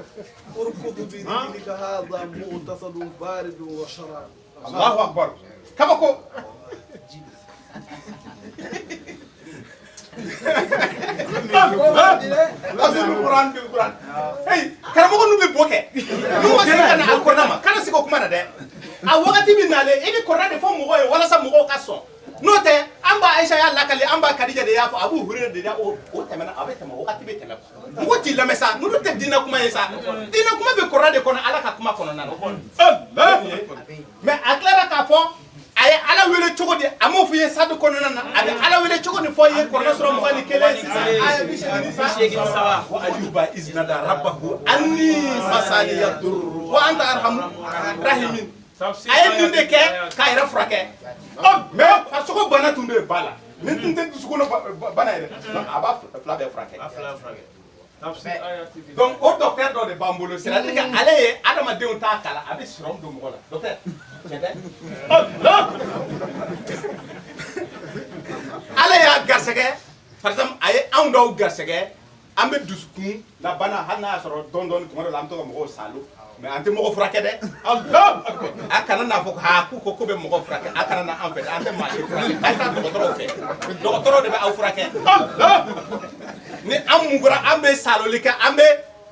urkudu bi dinika hadha mu'tasadun baridun wa sharab Allahu Akbar kaba ko Quran hey karamɔgɔ nu bɛ bɔ kɛ n'u ma se ka na Alkuranɛ ma kana se k'o kuma na dɛ a wagati min nalen i bɛ Kuranɛ de fɔ mɔgɔw ye walasa mɔgɔw ka sɔn n'o tɛ an b'a Aisha y'a lakale an b'a Kadija de y'a fɔ Abu Hurayra de y'a o tɛmɛna a bɛ tɛmɛ wagati bɛ tɛmɛ mɔgɔ t'i lamɛn sa ninnu tɛ diinɛ kuma ye sa diinɛ kuma bɛ Kuranɛ de kɔnɔ Ala ka kuma kɔnɔna na mais a tilara k'a fɔ a ye Ala wele cogo di a m'o f'i ye Sadu kɔnɔna na a bɛ Ala wele cogo di fɔ i ye Kuranɛ sura 21 sisan aya 83 wa Ayuba iznada rabbahu anni masani yadur wa anta arhamur rahimin a ye nin de kɛ k'a yɛrɛ furakɛ mais farisogo bana tun bɛ ba la ni tun tɛ dusukolo bana yɛrɛ a b'a fila bɛɛ furakɛ donc o docteur dɔ de b'an bolo c'est-à-dire que ale ye adamadenw t'a kala a bɛ sérum don mɔgɔ la docteur tiɲɛ tɛ ale y'a garisɛgɛ par exemple a ye anw dɔw garisɛgɛ an bɛ dusukun la bana hali n'a y'a sɔrɔ dɔɔni tuma dɔ la an bɛ to ka mɔgɔw salo mais an tɛ mɔgɔ furakɛ dɛ a kana n'a fɔ k'u ko bɛ mɔgɔ furakɛ a kana na an fɛ an tɛ maa si furakɛ a ye taa dɔgɔtɔrɔw fɛ dɔgɔtɔrɔw de bɛ aw furakɛ ni an mugura an bɛ saloli kɛ an bɛ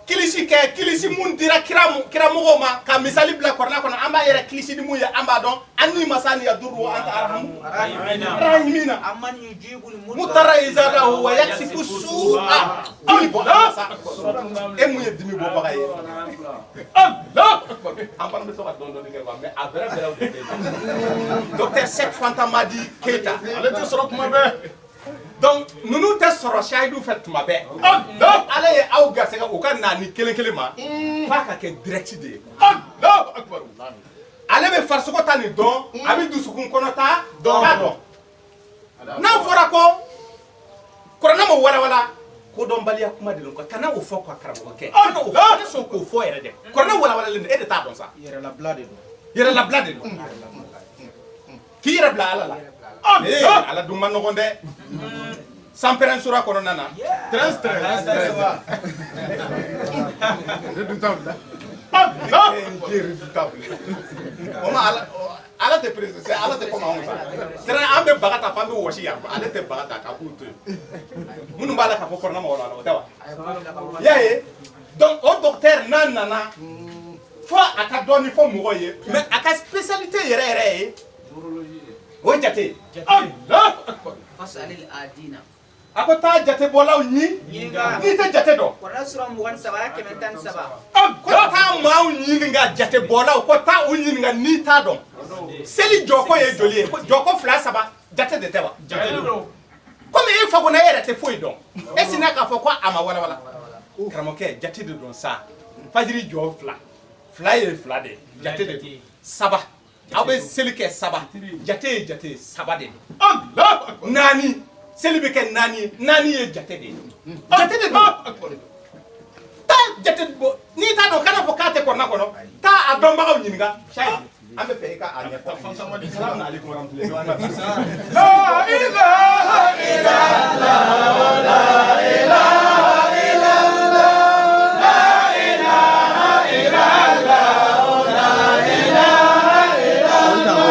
kilisi kɛ kilisi mun dira kiramɔgɔw ma ka misali bila Kuranɛ kɔnɔ an b'a yɛrɛ kilisi ni mun ye an b'a dɔn anni masani yadurru wa anta arhamu rahimina amman yujibul mutara izadahu wa yaksifu su'a e mun ye dimi bɔbaga ye an fana bɛ to ka dɔɔni kɛ mais a bɛrɛ bɛrɛ de bɛ docteur Sek Fanta Madi Keita ale tɛ sɔrɔ kuma bɛɛ donc ninnu tɛ sɔrɔ sahidu fɛ tuma bɛɛ Ala ye aw garisɛgɛ u ka na ni kelen kelen ma f'a ka kɛ direct de ye ale bɛ farisogo ta nin dɔn a bɛ dusukun kɔnɔ ta t'a dɔn n'a fɔra ko Kuranɛ ma walawala kodɔnbaliya kuma de don kana o fɔ ka karamɔgɔkɛ kana o fɔ ne sɔn k'o fɔ yɛrɛ dɛ Kuranɛ walawalalen don e de t'a dɔn sa yɛrɛlabila de don yɛrɛlabila de don k'i yɛrɛ bila Ala la Ala dun ma nɔgɔn dɛ sanpɛrɛn sura kɔnɔna na 13 Ala tɛ précisé Ala tɛ comme anw sa an bɛ baga ta f'an bɛ wɔsi yan ale tɛ baga ta k'a k'u to yen minnu b'a la k'a fɔ Kuranɛ ma walawala o tɛ wa y'a ye donc o docteur n'a nana fo a ka dɔɔni fɔ mɔgɔw ye mais a ka spécialité yɛrɛ yɛrɛ ye o ye jate fasalil adina a ko taa jate bɔlaw ɲi n'i tɛ jate dɔn Kuranɛ sura 27 113 ko taa maaw ɲininka jate bɔlaw ko taa u ɲininka n'i t'a dɔn seli jɔko ye joli ye jɔko 2 3 jate de tɛ wa komi e fagona e yɛrɛ tɛ foyi dɔn e sinna k'a fɔ ko a ma walawala karamɔgɔkɛ jate de don sa fajiri jɔ 2 ye 2 de jate de don 3 aw bɛ seli kɛ 3 jate ye jate 3 de don 4 seli bɛ kɛ 4 ye jate de ye jate de don taa jate bɔ n'i t'a dɔn kana fɔ k'a tɛ Kuranɛ kɔnɔ taa a dɔnbagaw ɲininka Sayidu an bɛ fɛ i ka a ɲɛfɔ salamu aleykum warahmatulahi la ilaha illallah la ilaha illallah la ilaha illallah la ilaha illallah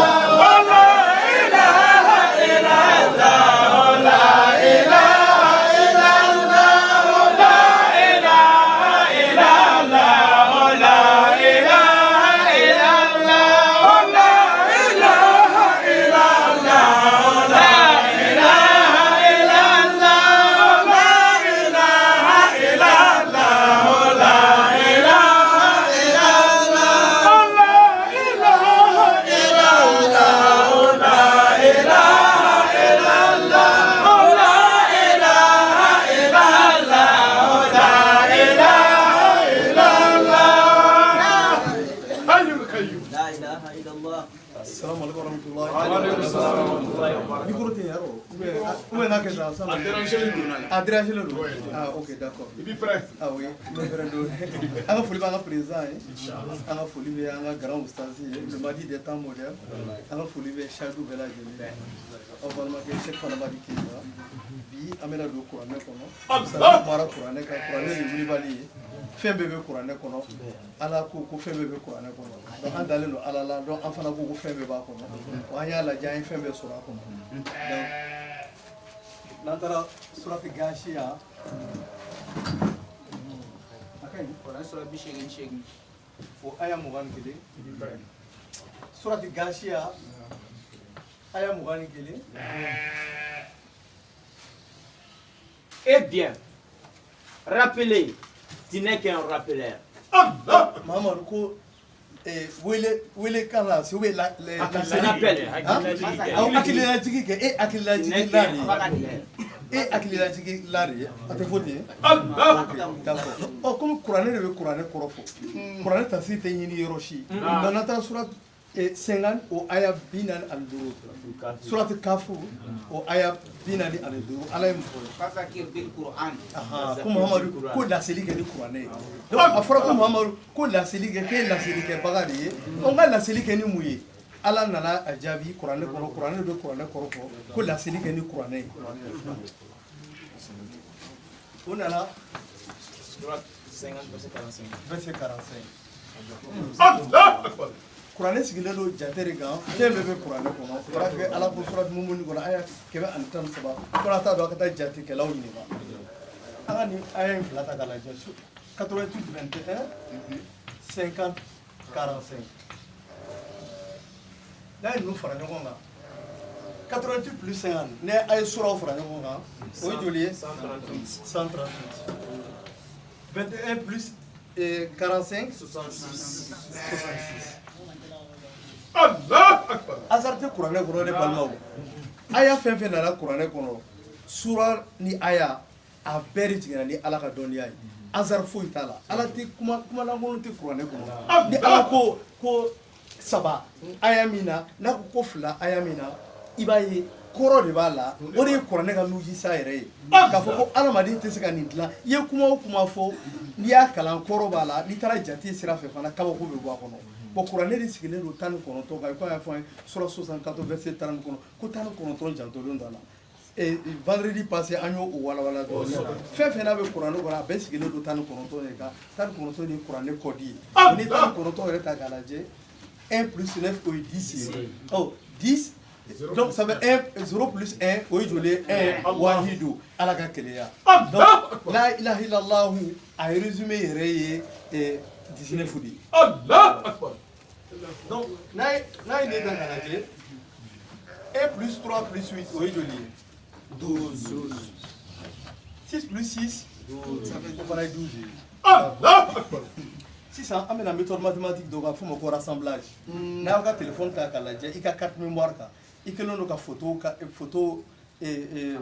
que ça ensemble. À déranger les deux. À déranger le loup. Ah, ok, d'accord. Il est prêt. Ah oui, le vrai dos. On a folie par un président, on a folie par un grand oustasi, le madi des temps modernes, on a folie par Chadou Bela Djemé. On va demander ce qu'on a dit qu'il y a. Bi, amena do Kourané kono. Ça va mara Kourané, Kourané est venu balayer. Fait bébé Kourané kono. Ala ko fait bébé Kourané kono. Donc on d'aller no ala la donc enfana ko fait bébé kono. On y a la jaay fait bébé sura kono. Donc nantara surat Ghashia. Quran sura bishegin shegin. O aya mugan kele. Surat Ghashia. Aya mugan kele. Eh bien, rappelez, tu n'es qu'un rappeleur. Maman ko wele kala si we la le Rappel, akili la jigi ke e akili la jigi lari e akili la jigi lari ate foti d'accord oh comme Qur'an de Qur'an korofo Qur'an tafsir te yini yoroshi dans notre surat 50 au aya binan al-durud surat kafur au aya binan al-durud ala yimfo Fasakir bil Quran. ko Muhammadu ko la seli ke ni Qur'an donc afra ko Muhammadu ko la seli ke bagari on ga la seli ke ni muye ala nana ajabi Qur'an ko Qur'an do Qur'an korofo ko la seli ke ni Qur'an on a là 50 verset 45 Qur'an sigile do jatere gan tembe be Qur'an kono para que ala ko surat mumuni kono aya kebe antan saba ko ta do ka jati ke law ni ba ani aya flata kala jesu 88 21 50 45 là nous fera ñoko nga 88 plus 50 ne ay sura fera ñoko nga o joli 138 21 plus 45 66 Allah Akbar. azarte Qur'an kono de balmaw aya fen fen na Qur'an kono sura ni aya a beri tigana ni ala ka doniya yi azar fo itala ala ti kuma la ngolo ti Qur'an kono ni ala ko saba aya mina na ko fula aya mina ibaye koro de bala o de Qur'an ka nuji sa yere ka fo ko ala madi te se ka ni dila ye kuma fo ni ya kalan koro bala ni tara jati sira fe fana kaba ko be bo kono ko Qur'an de sigile do tan kono to ga ko ya fo sura 64 verset 30 kono ko tan kono to janto don dala et vendredi passé agno o wala do fe na be Qur'an ko na be sigile do tan kono to ne ka tan kono to ni Qur'an ko di ni tan kono to re ta galaje 1 plus 9 ou 10 oh 10 donc ça veut 0 plus 1 oui jolé 1 wahidou ala ka keleya donc la ilaha illallah a résumé reye et 19 fudi Allah Akbar. donc na il est dans la 1 plus 3 plus 8 oui jolé 12 6 plus 6 ça fait pareil 12 Allah Akbar. si ça amène la méthode mathématique donc faut mon rassemblage na ka téléphone ka kala je ika carte mémoire ka ikelo ka photo et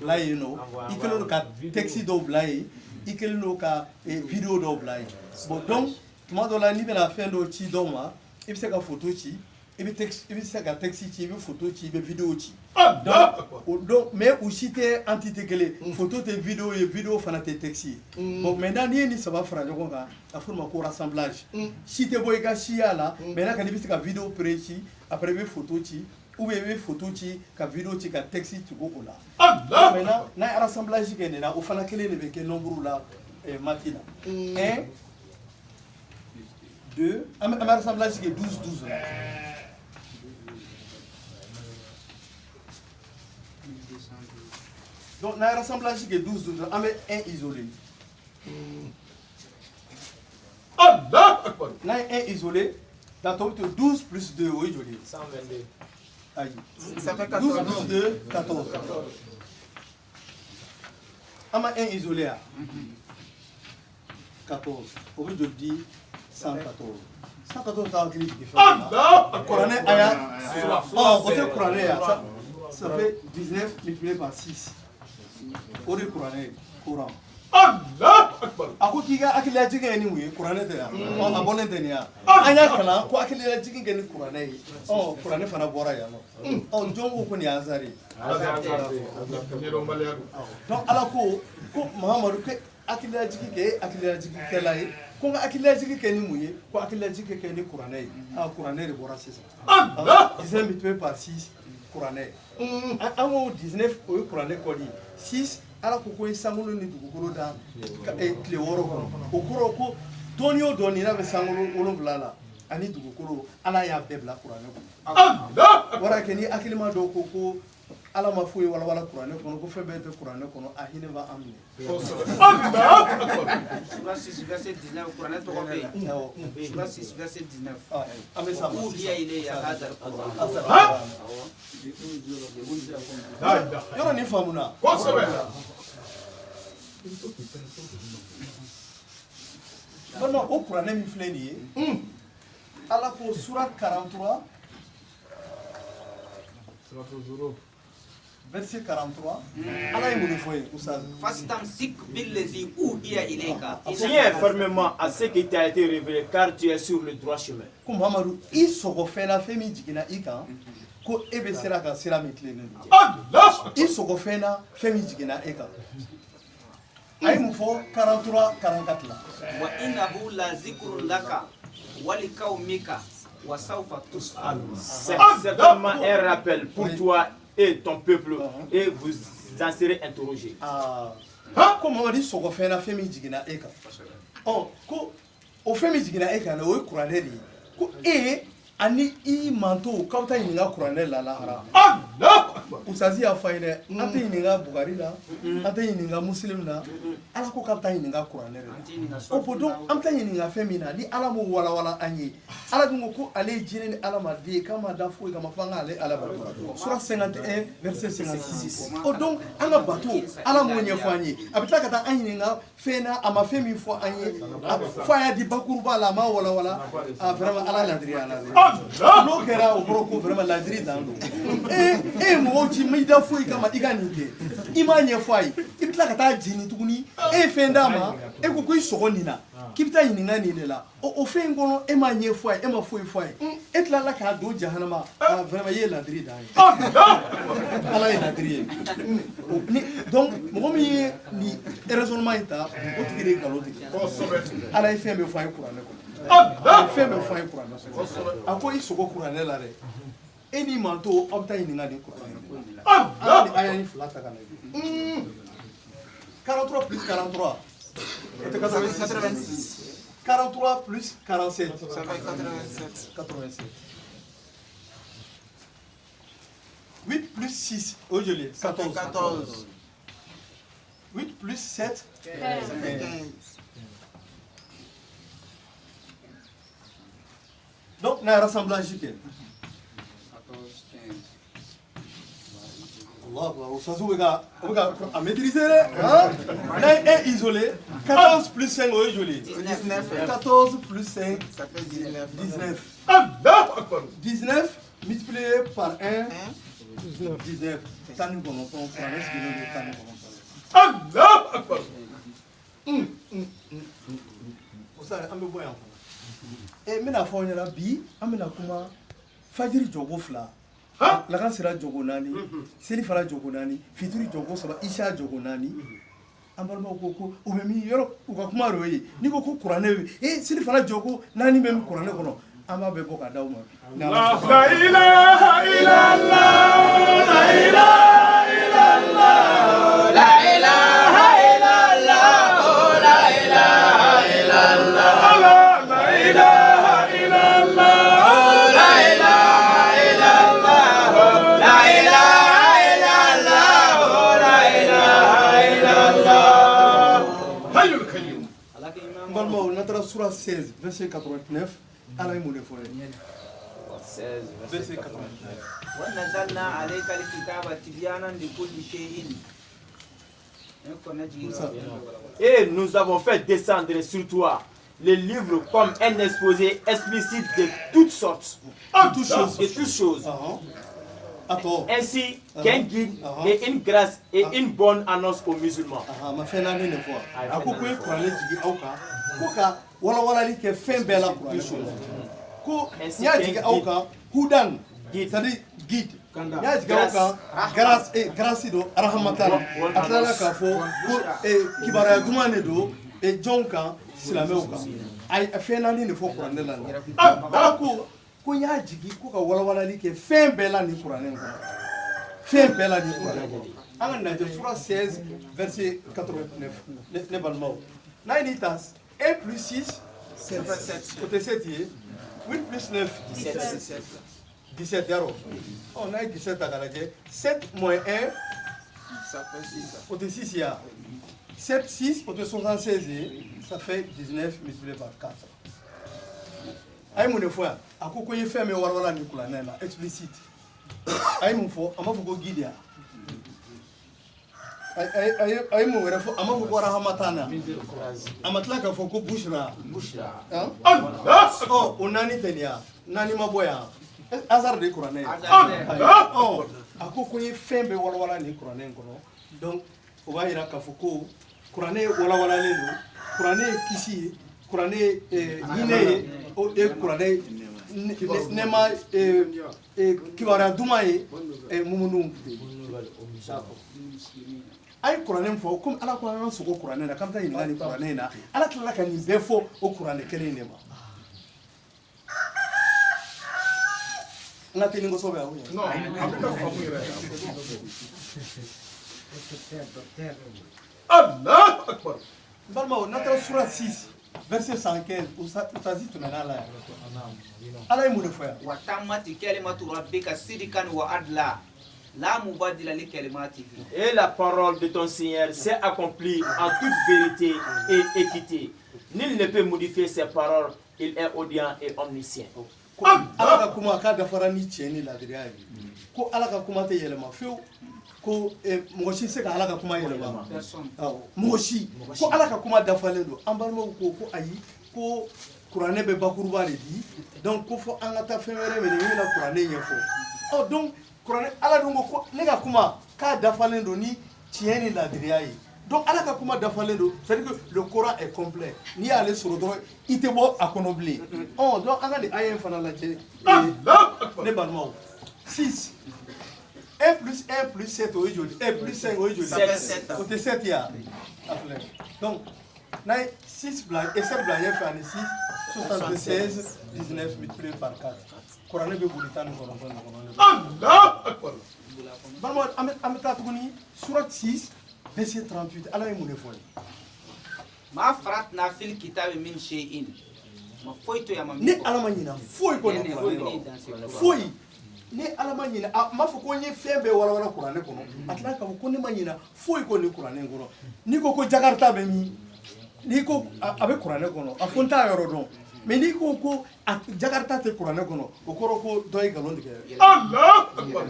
blaye no ikelo ka texte do blaye ikelo ka vidéo do blaye bon donc tuma do la ni bena fin do ci do ma ibi se ka photo ci ibi se ka texte ci ibi photo ci ibi vidéo ci donc mais aussi te entité kele photo te vidéo et vidéo fana te texte bon maintenant ni ça va faire donc a forme ko rassemblage si te boy ka si ala maintenant kan ibi se ka vidéo précis après be photo ci ou be photo ci ka vidéo ci ka texte ci go là maintenant na rassemblage ke na o fana kele ne be ke nombre là matina 1 2 am rassemblage ke 12 là donc na rassemblage ke 12 am 1 isolé Allah Akbar. na 1 isolé dans ton 12 plus 2 oui joli 122. aïe Ça fait 12 14. plus 2 14 ama 1 isolé à 14 au bout de 10 114 114 t'as écrit Allah Akbar. Qur'an aya oh côté Qur'an ça fait 19 multiplié par 6 au Qur'an Coran Allah Akbar. أكبر a ko k'i ka hakilila jigin ye ni mun ye kuranɛ tɛ yan a bɔlen tɛ nin yan an y'a kalan ko hakilila jigin kɛ ni kuranɛ ye kuranɛ fana bɔra yan nɔ jɔn ko ko nin ye azari ye donc ala ko mahamadu ko hakilila jigin kɛ hakilila jigin kɛla ye ko n ka hakilila jigin kɛ ni mun ye ko hakilila jigin kɛ ni kuranɛ ye kuranɛ de bɔra sisan 19 multiplié par 6 kuranɛ an ko 19 o ye kuranɛ kɔdi 6 ala ko ko ye sankolo ni dugukolo da tile 6 kɔnɔ o kɔrɔ ko dɔɔni o dɔɔni n'a bɛ sankolo 7 la ani dugukolo ala y'a bɛɛ bila kuranɛ kɔnɔ wara kɛ ni hakilima dɔw ko ala ma foyi walawala kuranɛ kɔnɔ ko fɛn bɛɛ tɛ kuranɛ kɔnɔ a hinɛ b'a an minɛ Surah 6 verset 19 kuranɛ tɔgɔ bɛ yen Surah 6 verset 19 an bɛ sa ma uhiya ilayya hadha yɔrɔ nin faamuna balima o kuranɛ min filɛ nin ye ala ko sura 43 verset 43 ala ye mun de fɔ ye ustaz fastamsik billazi uhiya ilayka Tiens fermement à ce qui t'a été révélé, car tu es sur le droit chemin. ko mamadu i sɔgɔ fɛnna fɛn min jiginna i kan ko e bɛ sira kan sira min tilennen don i sɔgɔ fɛnna fɛn min jiginna e kan a ye mun fɔ 43 44 la wa innahu la zikrun laka wa liqaumika wa sawfa tus'al C'est certainement un rappel pour toi et ton peuple, et vous en serez interrogés. ko mamadu i sɔgɔ fɛnna fɛn min jiginna e kan ko o fɛn min jiginna e kan o ye kuranɛ de ye ko ani i manto k'aw ta ɲininka kuranɛ la lahara usazi y'a fɔ a ye dɛ an tɛ ɲininka bugari la an tɛ ɲininka muslim la ala ko k'a bɛ taa ɲininka kuranɛ de la o ko donc an bɛ taa ɲininka fɛn min na ni ala m'o walawala an ye ala dun ko ale ye jinɛ ni adamaden ye k'a ma da foyi kama fo an k'ale ala bato sura 51 verset 56 o donc an ka bato ala m'o ɲɛfɔ an ye a bɛ tila ka taa an ɲininka fɛn na a ma fɛn min fɔ an ye fo a y'a di bakuruba la a ma walawala vraiment ala ladiri a ladiri n'o kɛra o kɔrɔ ko vraiment ladiri dan don mɔgɔw ci ma i da foyi kama i ka nin kɛ i m'a ɲɛfɔ a ye i bɛ tila ka taa jeni tuguni e ye fɛn d'a ma e ko i sɔgɔ nin na k'i bɛ taa ɲininka nin de la o fɛn in kɔnɔ e m'a ɲɛfɔ a ye e ma foyi fɔ a ye e tilala k'a don jahanama vraiment i ye ladiri dan ye ala ye ladiri ye donc mɔgɔ min ye nin raisonnement in ta o tigi de ye nkalon tigɛ ala ye fɛn bɛɛ fɔ a ye kuranɛ kɔnɔ fɛn bɛɛ fɔ a ye kuranɛ kɔnɔ a ko i sogo kuranɛ la dɛ e n'i manto aw bɛ taa ɲininka nin kuranɛ ala ni aya ni fila ta ka lajɛ 43 plus 43 o tɛ 86 43 plus 47 ça fait 87 8 plus 6 o ye joli 14 8 plus 7 ça fait 15 donc n'a rassemblage kɛ ça se voit à maîtriser. Là, est isolé. 14 plus 5, est joli. 14 plus 5, ça fait 19. 19 multiplié par 1, 19. Ça nous connaît pas. Et maintenant, on a bi, on a comment Fajiri jogo fla. Lakan sera jogo naani seli fara jogo naani fitiri jogo saba isha jogo naani an balimaw ko u bɛ min yɔrɔ u ka kuma dɔ ye n'i ko ko kuranɛ bɛ seli fara jogo naani bɛ min kuranɛ kɔnɔ an b'a bɛɛ bɔ ka d'aw ma bi. La ilaha illallah la ilaha illallah la ilaha illallah la ilaha illallah la ilaha illallah. Surah 16, verset 89, Allah est mon effort. 16, verset 89. ونزلنا عليك الكتاب تبيانا لكل شيء. Et nous avons fait descendre sur toi les livres comme un exposé explicite de toutes sortes. De toutes choses. ainsi qu'un guide et une grâce et une bonne annonce aux musulmans. ma fɛn naani de fɔ a ko ko ye kuranɛ jigi aw kan ko ka walawalali kɛ fɛn bɛɛ la kuranɛ kɔnɔ ko n y'a jigi aw kan hudan c'est-à-dire guide n y'a jigi aw kan grâce do arahamata la a tilala k'a fɔ ko kibaruya duman de don jɔnw kan silamɛw kan a fɛn naani de fɔ kuranɛ la ala ko n y'a jigi ko ka walawalali kɛ fɛn bɛɛ la nin kuranɛ kɔnɔ fɛn bɛɛ la nin kuranɛ kɔnɔ an ka lajɛ sura 16 verset 89 ne balimaw n'a ye nin ta 1 plus 6 o tɛ 7 ye 8 plus 9 17 yarɔ n'a ye 17 ta k'a lajɛ 7 moins 1 o tɛ 6 ye wa 7 6 o tɛ 76 ye ça fait 19 multiplié par 4 a ye mun de fɔ yan a ko n ye fɛn min walawala nin kuranɛ na explicite a ye mun fɔ a ma fɔ ko guide ya a ye mun wɛrɛ fɔ a ma fɔ ko rahamatana a ma tila k'a fɔ ko bushra o naani tɛ nin ya naani ma bɔ yan hasard de ye kuranɛ ye a ko n ye fɛn bɛɛ walawala nin kuranɛ in kɔnɔ donc o b'a yira k'a fɔ ko kuranɛ walawalalen don kuranɛ ye kisi ye kuranɛ ye hinɛ ye o ye kuranɛ nɛma kibaruya duman ye mumunu a ye kuranɛ min fɔ komi ala ko an ka sogo kuranɛ na k'an bɛ taa ɲininka nin kuranɛ in na ala tilala ka nin bɛɛ fɔ o kuranɛ kelen in de ma n ka teli kosɛbɛ aw ye. Non, an bɛ ka faamu yɛrɛ. Allahu akbar. n balimaw n'a taara sura 6 verset 115 ustazi tɛmɛna la yan ala ye mun de fɔ yan. wa tammati kalimatu rabbika sidqan wa adla la mubaddila li kalimatihi. Et la parole de ton Seigneur s'est accomplie en toute vérité et équité. Nul ne peut modifier ses paroles, il est audient et omniscient. ko ala ka kuma k'a dafara ni tiɲɛ ni ladiriya ye ko ala ka kuma tɛ yɛlɛma fewu ko mɔgɔ si se ka ala ka kuma yɛlɛma mɔgɔ si ko ala ka kuma dafalen don an balimaw ko ayi ko kuranɛ bɛ bakuruba de di donc ko fɔ an ka taa fɛn wɛrɛ minɛ min bɛna kuranɛ ɲɛfɔ donc kuranɛ ala dun ko ne ka kuma k'a dafalen don ni tiɲɛ ni ladiriya ye donc ala ka kuma dafalen don c'est à dire que le Coran est complet n'i y'ale sɔrɔ dɔrɔn i tɛ bɔ a kɔnɔ bilen donc an ka nin aya in fana lajɛ ne balimaw 6 1 plus 1 plus 7 o ye joli 1 plus 5 o ye joli o tɛ 7 ye a filɛ donc n'a ye 6 bila et 7 bila ɲɛ fɛ ani 6 76 19 multiplié par 4 kuranɛ bɛ boli 19 ɲɔgɔn na. Allahu akbar. balimaw an bɛ taa tuguni surat 6 verset 38 ala ye mun de fɔ ye. ma faratna fil kitabi min shay'in ma foyi to ya ma ni ala ma ɲina foyi kɔni kuranɛ foyi ni ala ma ɲina a m'a fɔ ko n ye fɛn bɛɛ walawala kuranɛ kɔnɔ a tila k'a fɔ ko ne ma ɲina foyi kɔni kuranɛ kɔnɔ n'i ko jakarta bɛ min n'i ko a bɛ kuranɛ kɔnɔ a fɔ n t'a yɔrɔ dɔn mais n'i ko jakarta tɛ kuranɛ kɔnɔ o kɔrɔ ko dɔ ye nkalon tigɛ. Allahu akbar.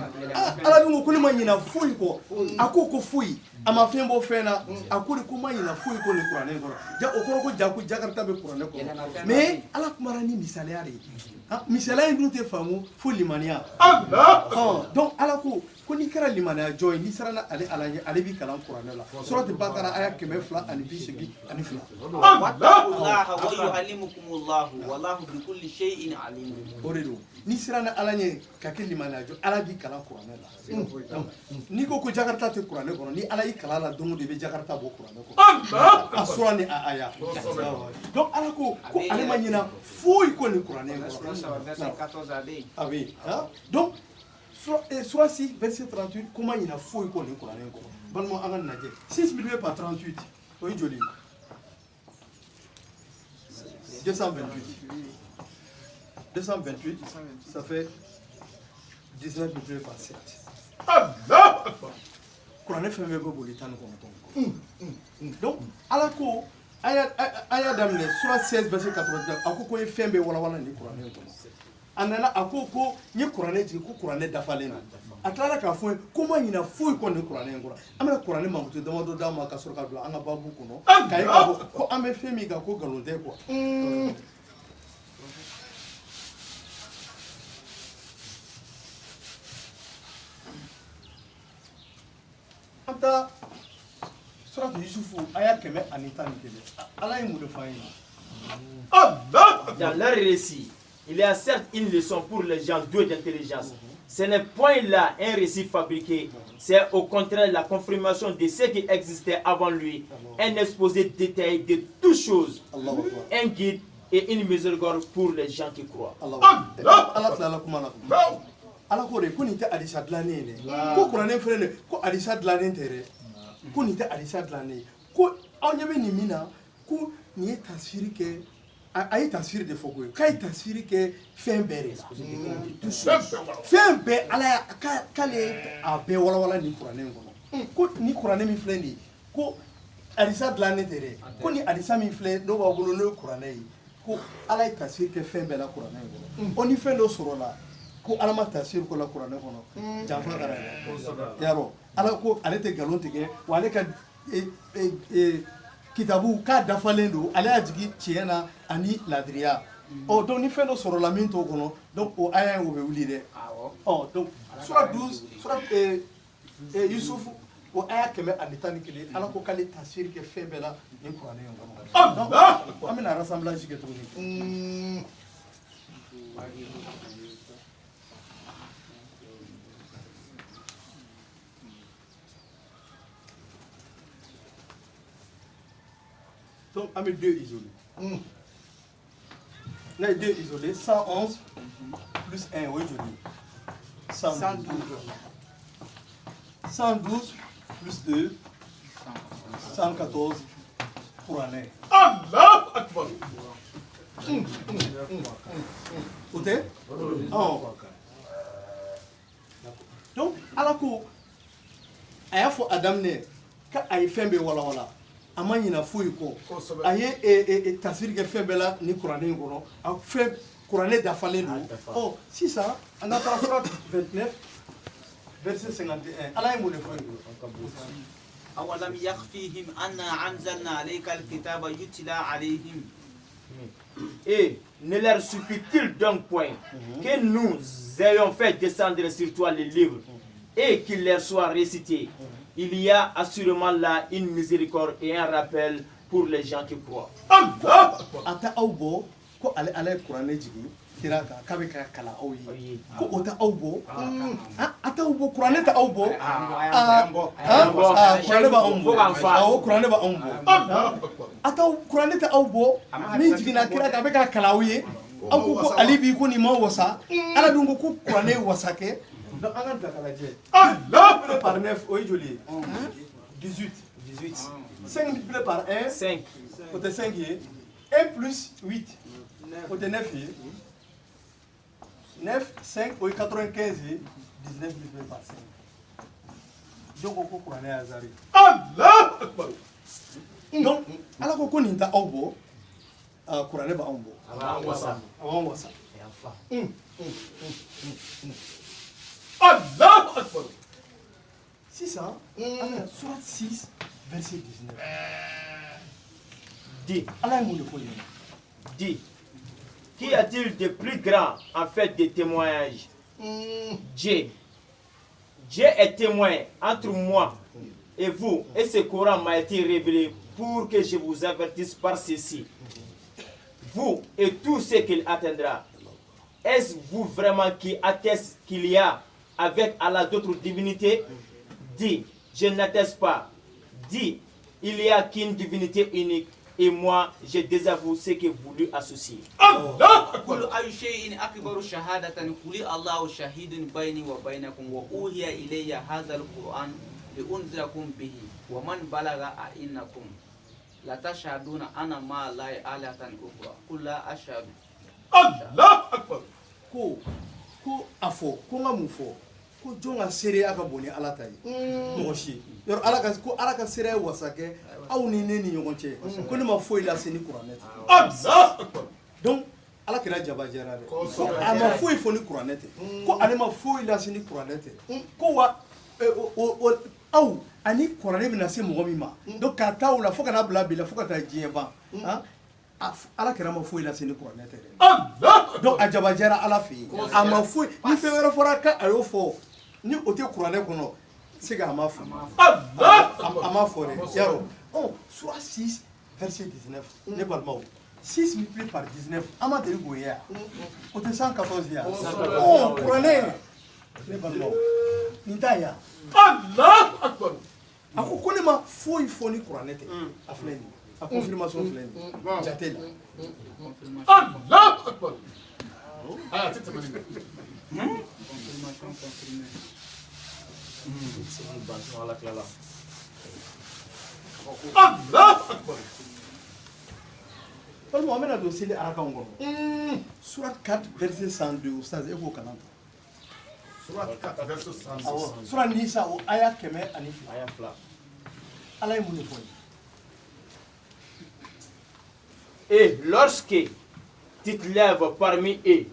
ala dun ko ne ma ɲina foyi kɔ a ko foyi a ma fɛn bɔ fɛn na a ko de ko ma ɲina foyi kɔ nin kuranɛ kɔnɔ o kɔrɔ ko ja ko jakarta bɛ kuranɛ kɔnɔ mais ala kumara ni misaliya de ye misaliya in dun tɛ faamu fo limaniya. donc ala ko n'i kɛra limaniya jɔn ye n'i sera n'ale ala ɲɛ ale b'i kalan kuranɛ la surati bakara aya 282 wattaqullaha wa yu'allimukumullahu wallahu bikulli shay'in alim. o de don n'i sera n'ala ɲɛ ka kɛ limaniya jɔn ala b'i kalan kuranɛ la n'i ko jakarta tɛ kuranɛ kɔnɔ ni ala y'i kalan la don o don i bɛ jakarta bɔ kuranɛ kɔnɔ a sura ni a aya donc ala ko ale ma ɲina foyi kɔ nin kuranɛ kɔnɔ. a bɛ donc soit 6 verset 38 comment il a fouillé qu'on est Coran encore balmo an ka lajɛ 6 multiplié par 38 o ye joli 228 ça fait 19 multiplié par 7 Allahu akbar. kuranɛ fɛn bɛɛ bɛ boli 19 donc ala ko aya daminɛ sura 16 verset 89 a ko ye fɛn bɛɛ walawala ni kuranɛ kɔnɔ a nana a ko n ye kuranɛ jigin ko kuranɛ dafalen na a tilala k'a fɔ n ye ko ma ɲina foyi kɔ nin kuranɛ in kɔrɔ an bɛna kuranɛ mankutu damadɔ d'a ma ka sɔrɔ ka don an ka babu kɔnɔ k'a ye k'a fɔ ko an bɛ fɛn min kan ko nkalon tɛ quoi. anta surat Yusufu aya kɛmɛ ani tan ni kelen ala ye mun de fɔ an ye Allah Dans leur récit, il y a certes une leçon pour les gens doués d'intelligence. Ce n'est point là un récit fabriqué, c'est au contraire la confirmation de ce qui existait avant lui, un exposé détaillé de toutes choses, Allahu Akbar. un guide et une miséricorde pour les gens qui croient. Allahu Akbar. ala tilala kuma na ala ko de ko nin tɛ adisa dilannen ye dɛ ko kuranɛ filɛ nin ye ko adisa dilannen tɛ dɛ ko nin tɛ adisa dilannen ye ko aw ɲɛ bɛ nin min na ko nin ye tasiri kɛ a ye tasiri de fɔ ko ye k'a ye tasiri kɛ fɛn bɛɛ de la fɛn bɛɛ ala y'a k'ale a bɛɛ walawala nin kuranɛ in kɔnɔ ko ni kuranɛ min filɛ nin ye ko adisa dilannen tɛ dɛ ko ni adisa min filɛ n'o b'aw bolo n'o ye kuranɛ ye ko ala ye tasiri kɛ fɛn bɛɛ la kuranɛ in kɔnɔ o ni fɛn dɔ sɔrɔ la ko ala ma tasiri ko la kuranɛ kɔnɔ janfa kɛra dɛ yarɔ ala ko ale tɛ nkalon tigɛ wa ale ka kitabu k'a dafalen don ale y'a jigi tiɲɛ na ani ladiriya ɔ donc ni fɛn dɔ sɔrɔla min t'o kɔnɔ donc o aya in o bɛ wuli dɛ ɔ donc sura 12 sura Yusufu o aya kɛmɛ ani tan ni kelen ala ko k'ale tasiri kɛ fɛn bɛɛ la nin kuranɛ in kɔnɔ donc an bɛna rassemblage kɛ tuguni. Donc, on met 2 isolés. On a 2 isolés, 111 plus 1, oui, je dis. 112. 112 plus 2, 114 pour l'année. Allah Akbar. Vous êtes? Donc, à la cour, il faut adamner quand il fait un wala wala. Ama ɲina foyi kɔ a ye tasiri kɛ fɛn bɛɛ la ni kuranɛ in kɔnɔ a fɛn kuranɛ dafalen don ɔ sisan an ka taa surat 29 verset 51 ala ye mun de fɔ yen أولم يخفيهم أنا أنزلنا عليك الكتاب يتلى عليهم. Et ne leur suffit-il donc point que nous ayons fait descendre sur toi les livres et qu'il leur soit récité? Il y a assurément là une miséricorde et un rappel pour les gens qui croient. Allah Akbar. ata aw bɔ ko ale ye kuranɛ jigi kira kan k'a bɛ ka kalan aw ye ko o tɛ aw bɔ a t'aw bɔ kuranɛ tɛ aw bɔ kuranɛ b'anw bɔ awɔ kuranɛ b'anw bɔ a t'aw kuranɛ tɛ aw bɔ min jiginna kira kan a bɛ ka kalan aw ye aw ko ko ale b'i ko nin ma wasa ala dun ko ko kuranɛ ye wasa kɛ donc an ka bila ka lajɛ multiplié par 9 o ye joli ye 18 5 multiplié par 1 5. o tɛ 5 ye 1 plus 8 o tɛ 9 ye 9 5 o ye 95 ye 19 multiplié par 5 donc o ko kuranɛ ye hasard ye Allah Akbar. donc ala ko ko nin tɛ aw bɔ kuranɛ b'anw bɔ a b'an wasa Allah Akbar. sisan an bɛna surat 6 verset 19 Dis, ala ye mun de fɔ yen dis, qu'y a-t-il de plus grand en fait de témoignage? Dieu. Dieu est témoin entre moi et vous, et ce Coran m'a été révélé pour que je vous avertisse par ceci. Vous et tout ce qu'il atteindra. Est-ce vous vraiment qui atteste qu'il y a avec Allah d'autres divinités? Dis, je n'atteste pas. Dis, il y a qu'une divinité unique. Et moi, je désavoue ce que vous lui associez. Allah Akbar. كل أي شيء أكبر شهادة قل الله شهيد بيني وبينكم وأوحي إلي هذا القرآن لأنذركم به ومن بلغ أئنكم لتشهدون أنا ما لا آلهة أخرى قل لا أشهد. Allah Akbar. ko a fɔ ko n ka mun fɔ ko jɔn ka seereya ka bon ni ala ta ye mɔgɔ si yɔrɔ ala ka seereya ye wasa kɛ aw ni ne ni ɲɔgɔn cɛ ko ne ma foyi lase ni kuranɛ tɛ Allah Akbar. donc ala kɛra jabajɛra dɛ ko a ma foyi fɔ ni kuranɛ tɛ ko ale ma foyi lase ni kuranɛ tɛ ko wa aw ani kuranɛ bɛna se mɔgɔ min ma donc ka taa o la fo ka na bila bi la fo ka taa diɲɛ ban ala kɛra ma foyi lase ni kuranɛ tɛ dɛ Allah. donc a jabajɛra ala fɛ yen a ma foyi ni fɛn wɛrɛ fɔra ka a y'o fɔ ni o tɛ kuranɛ kɔnɔ c'est qu'à ma femme. Allah À ma forêt. Yaro. Oh, soit 6, verset 19. N'est pas le mot. 6 multiplié par 19. Amadou Goya. On te 114 ya. Oh, prenez. N'est pas le mot. Nintaya. Allah Akbar. A ko ko ne ma foyi fɔ ni kuranɛ tɛ a filɛ nin a confirmation filɛ nin jate la Allah Akbar. Aya tɛ tɛmɛ nin kan. Confirmation confirmée. Allah Akbar. walima an bɛna don seli arakanw kɔnɔ surat 4 verset 102 ustaz e k'o kalan ta Surat 4 verset 106. awɔ surat nisa o aya 102 ala ye mun de fɔ ye Et lorsque tu te lèves parmi eux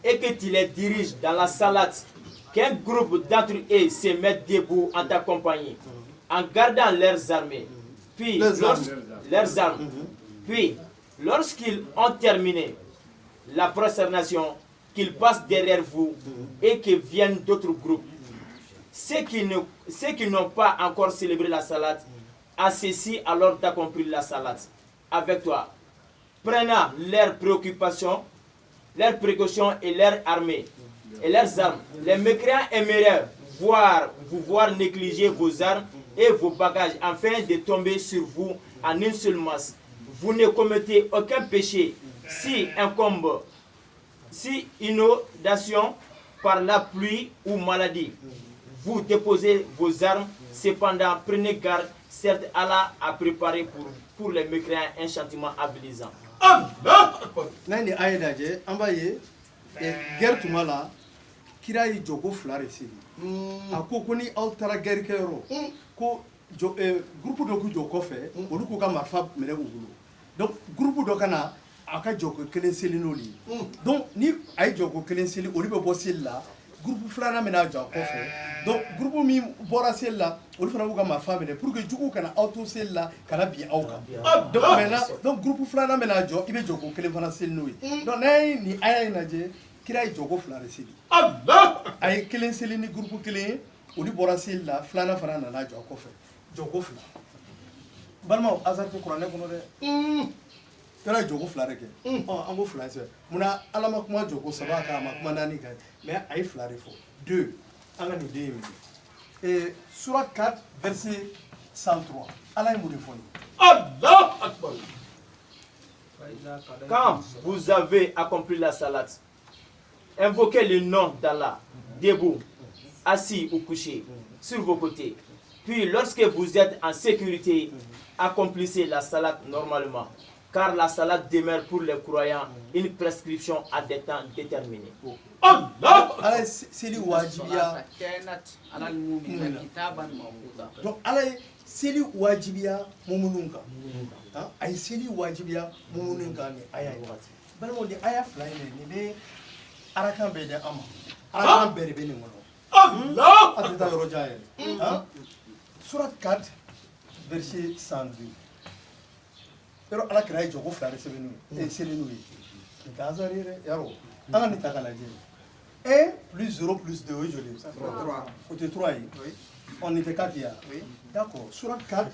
et que tu les diriges dans la salade, qu'un groupe d'entre eux se mette debout en ta compagnie, en gardant leurs armées, puis leurs armes. Puis, lorsqu'ils ont terminé la prosternation, qu'ils passent derrière vous et que viennent d'autres groupes. Ceux qui n'ont pas encore célébré la salade, à ceci alors d'accomplir la salade avec toi, prenant leurs préoccupations, leurs précautions et leurs armées et leurs armes. Les mécréants aimeraient vous voir négliger vos armes et vos bagages afin de tomber sur vous en une seule masse. Vous ne commettez aucun péché si inondation par la pluie ou maladie. Vous déposez vos armes, cependant prenez garde, certes Allah a préparé pour les mécréants un châtiment avilisant. Allah Akbar. n'an ni aya lajɛ an b'a ye guerre tuma la kira ye jogo 2 de seli a ko ni aw taara guerre kɛyɔrɔ ko groupe dɔ k'u jɔ kɔfɛ olu k'u ka marifa minɛ k'u bolo donc groupe dɔ ka na a ka jɔko 1 seli n'olu ye donc ni a ye jɔko 1 seli olu bɛ bɔ seli la groupe 2nan bɛna jɔ a kɔfɛ donc groupe min bɔra seli la olu fana b'u ka marifa minɛ pour que juguw kana aw to seli la kana bin aw kan donc maintenant donc groupe 2nan bɛna jɔ i bɛ jɔko 1 fana seli n'o ye donc n'an ye nin aya in lajɛ kira ye jɔko 2 de seli Allah. a ye 1 seli ni groupe 1 ye olu bɔra seli la 2nan fana nana jɔ a kɔfɛ jɔko 2 balimaw hasard tɛ kuranɛ kɔnɔ dɛ kira ye jɔko 2 de kɛ an ko 2 sɛbɛn munna ala ma kuma jɔko 3 kan a ma kuma 4 kan mais a ye 2 de fɔ 2 an ka nin den ye min ye surat 4 verset 103 ala ye mun de fɔ ye Allah Akbar. Quand vous avez accompli la salade, invoquez le nom d'Allah, debout, assis ou couché, sur vos côtés. Puis lorsque vous êtes en sécurité, accomplissez la salade normalement. Car la salade demeure pour les croyants une prescription à des temps déterminés. Allah. ala ye seli wajibiya كانت على المؤمنين كتابا موقوتا. donc ala ye seli wajibiya muminun kan a ye seli wajibiya muminun kan ni aya ye balimaw ni aya 2 in de nin bɛ arakan bɛɛ di an ma arakan bɛɛ de bɛ nin kɔnɔ Allah. a tɛ taa yɔrɔ jan yɛrɛ surat 4 verset 102 yɔrɔ ala kira ye jɔko 2 de sɛbɛn n'u ye seli n'u ye nin tɛ hasard ye dɛ yarɔ an ka nin ta k'a lajɛ 1 plus 0 plus 2 o ye joli ye o tɛ 3 ye on n'était 4 ya d'accord surat 4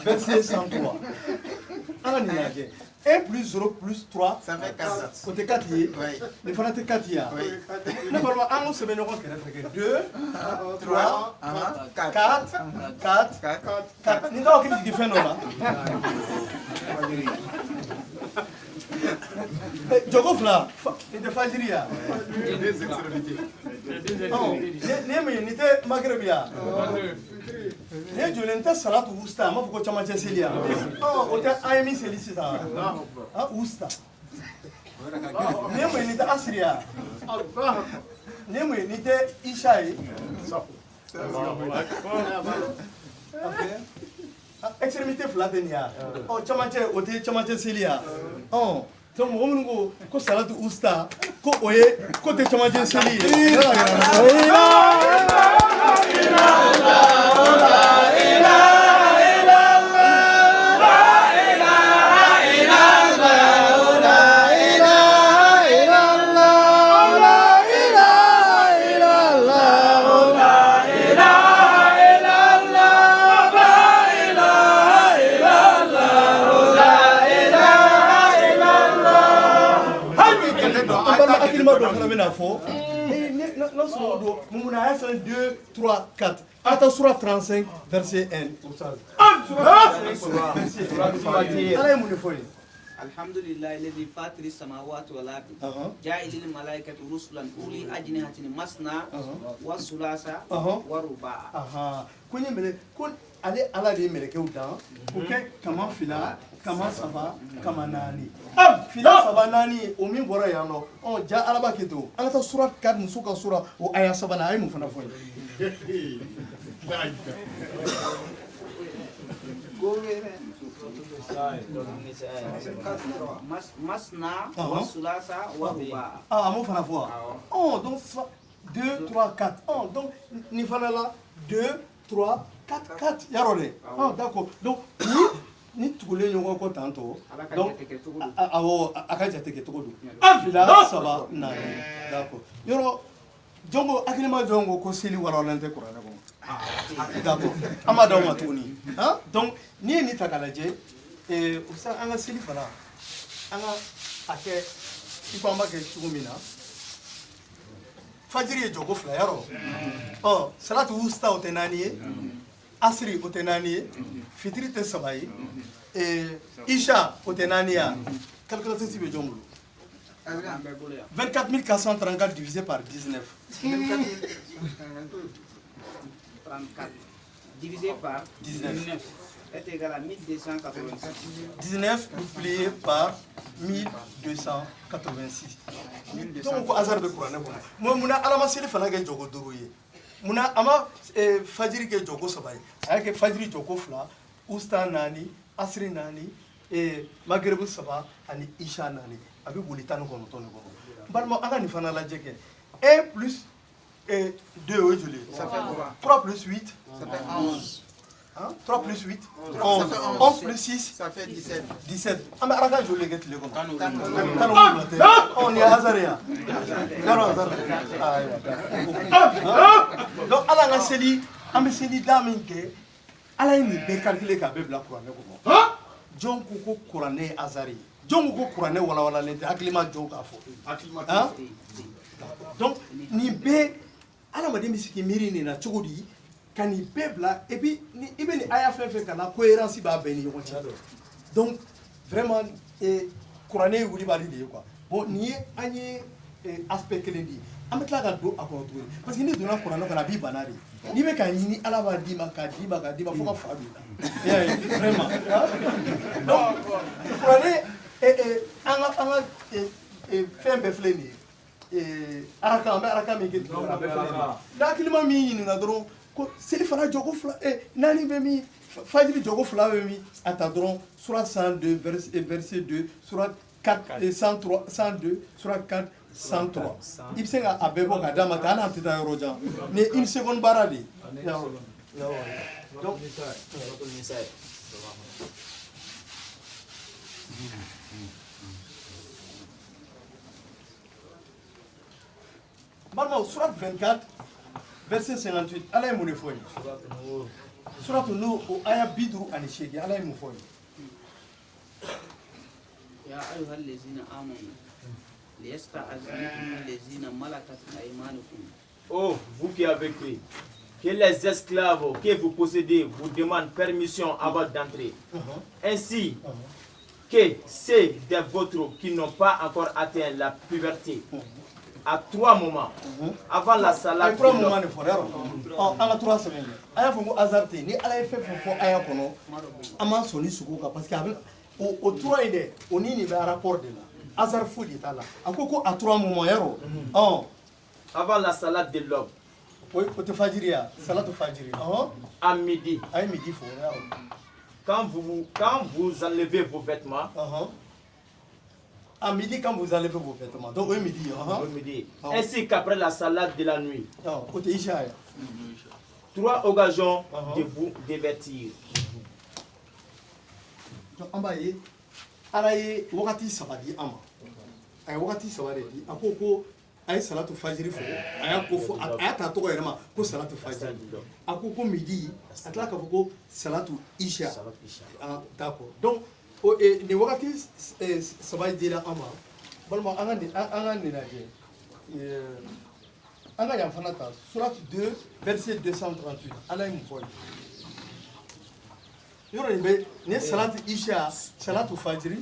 verset 103 an ka nin lajɛ 1 plus 0 plus 3 Ça fait 4. o tɛ 4 ye Oui. nin fana tɛ 4 ya Oui. ne balima an k'o sɛbɛn ɲɔgɔn kɛrɛfɛ kɛ 2 3 4. 4 4 nin t'aw hakili jigin fɛn dɔ la jɔko 2 nin tɛ fajiri ya nin ye mun ye nin tɛ magreb ya nin ye joli nin tɛ salatu wusta an b'a fɔ ko camancɛ seli ya o tɛ an ye min seli sisan wusta nin ye mun ye nin tɛ asiri ya nin ye mun ye nin tɛ isha ye extrémité 2 tɛ nin ya camancɛ o tɛ camancɛ seli ya donc mɔgɔ minnu ko salatu usta ko o ye ko tɛ camancɛ seli ye dɔ fana bɛna fɔ n'a sɔrɔ don mun na a y'a san 2 3 4 a ta sura 35 verset 1 ala ye mun de fɔ ye الحمد لله الذي فاطر السماوات والارض جاعل الملائكه رسلا اولي اجنحه مثنى وثلاث ورباع ko nye mele ko ale ala de ye mɛlɛkɛw dan o kɛ kama fila kama saba kama naani fila saba naani o min bɔra yan nɔ ja ala b'a kɛ to an ka taa sura 4 muso ka sura o aya sabanan a ye mun fana fɔ ye مثنى وثلاث ورباع a m'o fana fɔ wa donc 2 3 4 donc nin fana la 2 3 4 4 yarɔ dɛ d'accord donc ni tugulen ɲɔgɔn kɔ tan tɔ donc awɔ a ka jate kɛ cogo don fila saba naani d'accord yɔrɔ jɔn ko hakilima jɔn ko seli walawalen tɛ kuranɛ kɔnɔ d'accord an b'a d'aw ma tuguni donc n'i ye nin ta k'a lajɛ o sa an ka seli fana an ka a kɛ i ko an b'a kɛ cogo min na fajiri ye jɔko fila yarɔ salatu wusta o tɛ naani ye asiri o tɛ naani ye fitiri tɛ saba ye isha o tɛ naani ya calculatrice bɛ jɔn bolo 24 434 divisé par 19 34 divisé par 19 est égal à 1286. 19 multiplié par 1286. Donc ko hasard be kuranɛ kɔnɔ mo muna ala ma seli fana kɛ jogo 5 ye muna ama fajiri kɛ jogo 3 ye a y'a kɛ fajiri jogo 2 usta 4 asri 4 maghrib 3 ani isha 4 a bɛ boli 19 ne kɔnɔ balima an ka nin fana lajɛ kɛ 1 plus 2 o ye joli ye ça fait 3 plus 8 ça fait 11 3 plus 8 11 plus 6 ça fait 17 17 an bɛ araka joli kɛ tile kɔnɔ tan wolonwula tɛ nin ye hasard ya yɔrɔ donc ala ka seli an bɛ seli da min kɛ ala ye nin bɛɛ calculer k'a bɛɛ bila kuranɛ kɔnɔ jɔn ko ko kuranɛ ye hasard ye jɔn ko ko kuranɛ walawalalen tɛ hakili ma jɔn k'a fɔ donc nin bɛɛ adamaden bɛ se k'i miiri nin na cogo di ka nin bɛɛ bila et puis ni i bɛ nin aya fɛn fɛn kana cohérence b'a bɛɛ ni ɲɔgɔn cɛ donc vraiment kuranɛ ye wulibali de ye quoi bon nin ye an ye aspect kelen de ye an bɛ tila ka don a kɔnɔ tuguni parce que n'i donna kuranɛ kɔnɔ a b'i bana de n'i bɛ k'a ɲini ala b'a d'i ma k'a d'i ma k'a d'i ma fo ka fa don i la vraiment donc kuranɛ an ka fɛn bɛɛ filɛ nin ye araka an bɛ araka min kɛ tuguni a bɛɛ filɛ nin ye n'a hakilima min ɲininka dɔrɔn ko seli fana jɔko 2 naani bɛ min fajiri jɔko 2 bɛ min a ta dɔrɔn surat 102 verset 2 surat 4 103 102 surat 4 103 i bɛ se ka a bɛɛ bɔ ka d'a ma ten hali an tɛ taa yɔrɔ jan ni ye 1 seconde baara de ye donc balima surat 24 verset 58 ala ye mun de fɔ ye suratu nur o aya 58 ala ye mun fɔ ye يا أيها الذين آمنوا ليستأذنكم الذين ملكت أيمانكم. Oh, vous qui avez cru, que les esclaves que vous possédez vous demandent permission avant d'entrer. Ainsi que ceux de vôtres qui n'ont pas encore atteint la puberté. À 3 moments avant la salade. 3 moments de forêt. En 3 semaines. Aya fɔ ko hasard tɛ ni ala ye fɛn fɛn fɔ aya kɔnɔ an m'an sɔnni sugu kan parce que a bɛ o 3 in dɛ o ni nin bɛ rapport de la hasard foyi de t'a la a ko à 3 moments yɛrɛ avant la salade de l'aube. o tɛ fajiri ya salatu fajiri à midi. a ye midi fɔ quand vous enlevez vos vêtements. À midi, quand vous enlevez vos vêtements. Donc, au midi. Midi. Ainsi qu'après la salade de la nuit. 3 occasions de vous dévêtir. Donc, en bas, ala ye wakati sabadi ama. Ay wakati sabadi di. Akoko ay salatu fajiri fo. Aya ko fo aya ta to yɛrɛ ma ko salatu fajiri. Akoko midi, atla ka fo ko salatu isha. D'accord. Donc ni wakati sabadi dira ama balma an ka nin lajɛ an ka yan fana ta surat 2 verset 238 ala ye mun fɔ ye yɔrɔ nin bɛ ni salatu isha salatu fajiri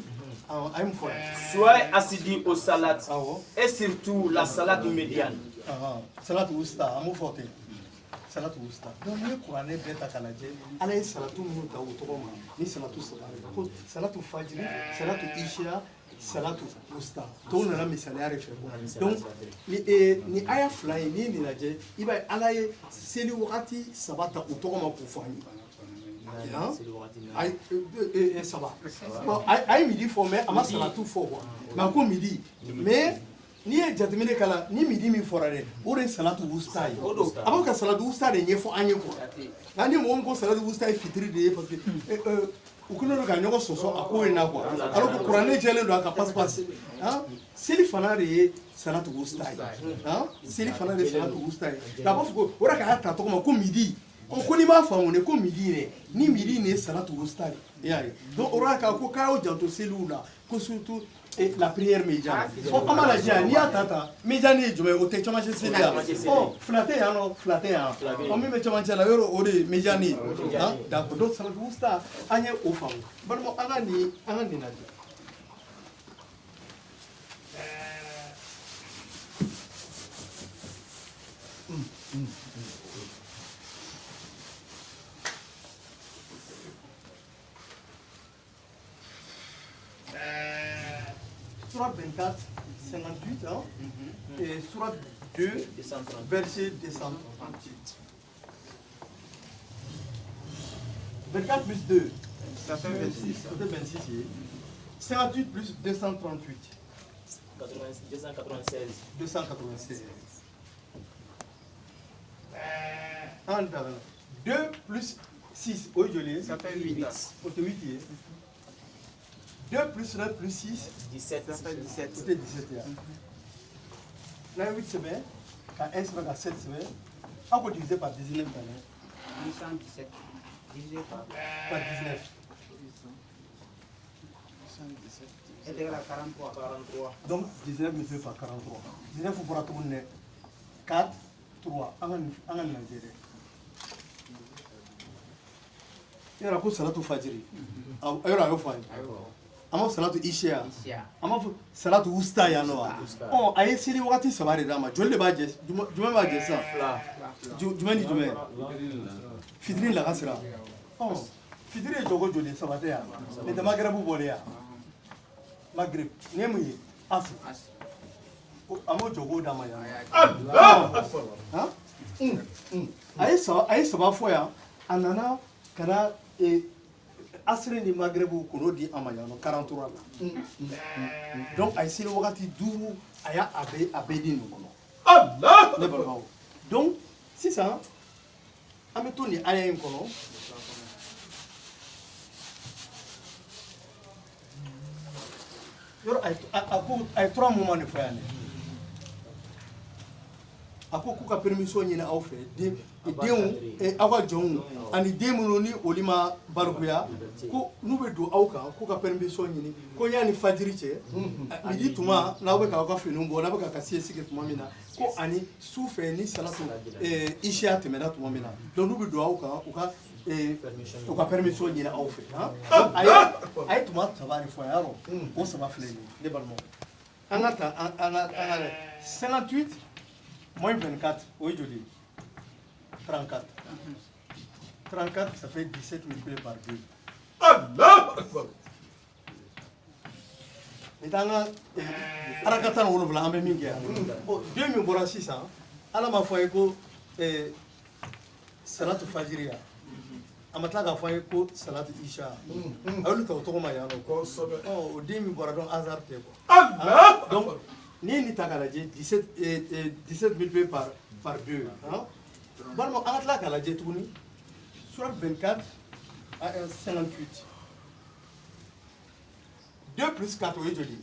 a ye mun fɔ ye Soyez assidus au salat awɔ et surtout la salade médiane. salatu wusta an b'o fɔ ten salatu wusta donc ni kuranɛ bɛɛ ta k'a lajɛ ala ye salatu minnu ta o tɔgɔ ma ni salatu saba de ko salatu fajiri salatu isha salatu wusta tɔw nana misaliya de fɛ donc ni aya fila ye n'i nin lajɛ i b'a ye ala ye seli wagati saba ta o tɔgɔ ma k'o fɔ an ye saba a ye midi fɔ mais a ma salatu fɔ quoi mais a ko midi mais n'i ye jateminɛ kala ni midi min fɔra dɛ o de ye salatu wusta ye a b'o ka salatu wusta de ɲɛfɔ an ye quoi nka ni mɔgɔ min ko salatu wusta ye fitiri de ye parce que u kɛlen don ka ɲɔgɔn sɔsɔ a ko in na quoi alors que kuranɛ jɛlen don a ka passe-passe seli fana de ye salatu wusta ye seli fana de ye salatu wusta ye nka a b'a fɔ ko o de k'a ta tɔgɔ ma ko midi ko n'i m'a faamu ne ko midi dɛ ni midi nin ye salatu wusta de i y'a ye donc o de k'a ko k'a y'o janto seliw la ko surtout la prière médiane an b'a lajɛ n'i y'a ta médiane ye jumɛn ye o tɛ camancɛ seli la fila tɛ yan nɔ fila tɛ yan min bɛ camancɛ la yɔrɔ o de ye médiane ye d'accord donc salatu wusta an ye o faamu balima an ka nin lajɛ Surat 24, 58, hein, et Surat 2, verset 238. 24 plus 2, Ça fait 26. ça fait 26. 58 plus 238. 296. 296. 2 plus 6, aujourd'hui, Ça fait 8. 8. 2 plus 9 plus 6, 17. Ça fait 17. c'était 17. Là, 8 semaines, quand 1 semaine, quand 7 semaines, on peut diviser par 19 années. 817. Divisé par Par 19. 117. C'est égal à 43. 43. Donc 19 multiplié par 43. 19 pour tout le monde. 4, 3. On a Nigeria. Il y a salatu fajiri. Il y a ama salatu isha ama salatu wusta ya no aye sili wakati sabari dama jolle ba je juma ba je sa juma ni juma fitri la gasira fitri jogo jolle sabate ya ne da magrebu bole ya magreb ne mu yi asu ama jogo dama ya Allah ha aye saba fo ya anana kana asre ni magrebu kono di amayano 43 la donc ay sili wakati duru aya abedi no kono Allah ne balbaw donc sisan ameto ni aya en kono yor ay 3 moments ne fayane ako ku ka permission ɲini aw fɛ denw aw ka jɔnw ani den minnu ni olu ma barikuya ko n'u bɛ don aw kan k'u ka permission ɲini ko yanni fajiri cɛ midi tuma n'aw bɛ k'aw ka finiw bɔ n'a bɛ ka sigi tuma min na ko ani su fɛ ni salatu ishiya tɛmɛna tuma min na donc n'u bɛ don aw kan u ka permission ɲini aw fɛ a ye tuma saba de fɔ a y'a dɔn o saba filɛ nin ye ne balimaw an ka ta an ka 58 moins 24, oui, je dis 34. 34, ça fait 17 multiplié par 2. Allah Akbar Et dans la Arakatan, on ouvre la même guerre. 2600, ala ma foi ko salatu fajiriya. Amatla ga foi ko salatu isha. Awlu to to ma yano ko sobe. Oh, 2000 bora don hasard te ko. Allah Donc ni takalaje 17 multiplié par 2 hein balmo agatla kalaje tuguni sur 24 à 58 2 plus 4 oui je dis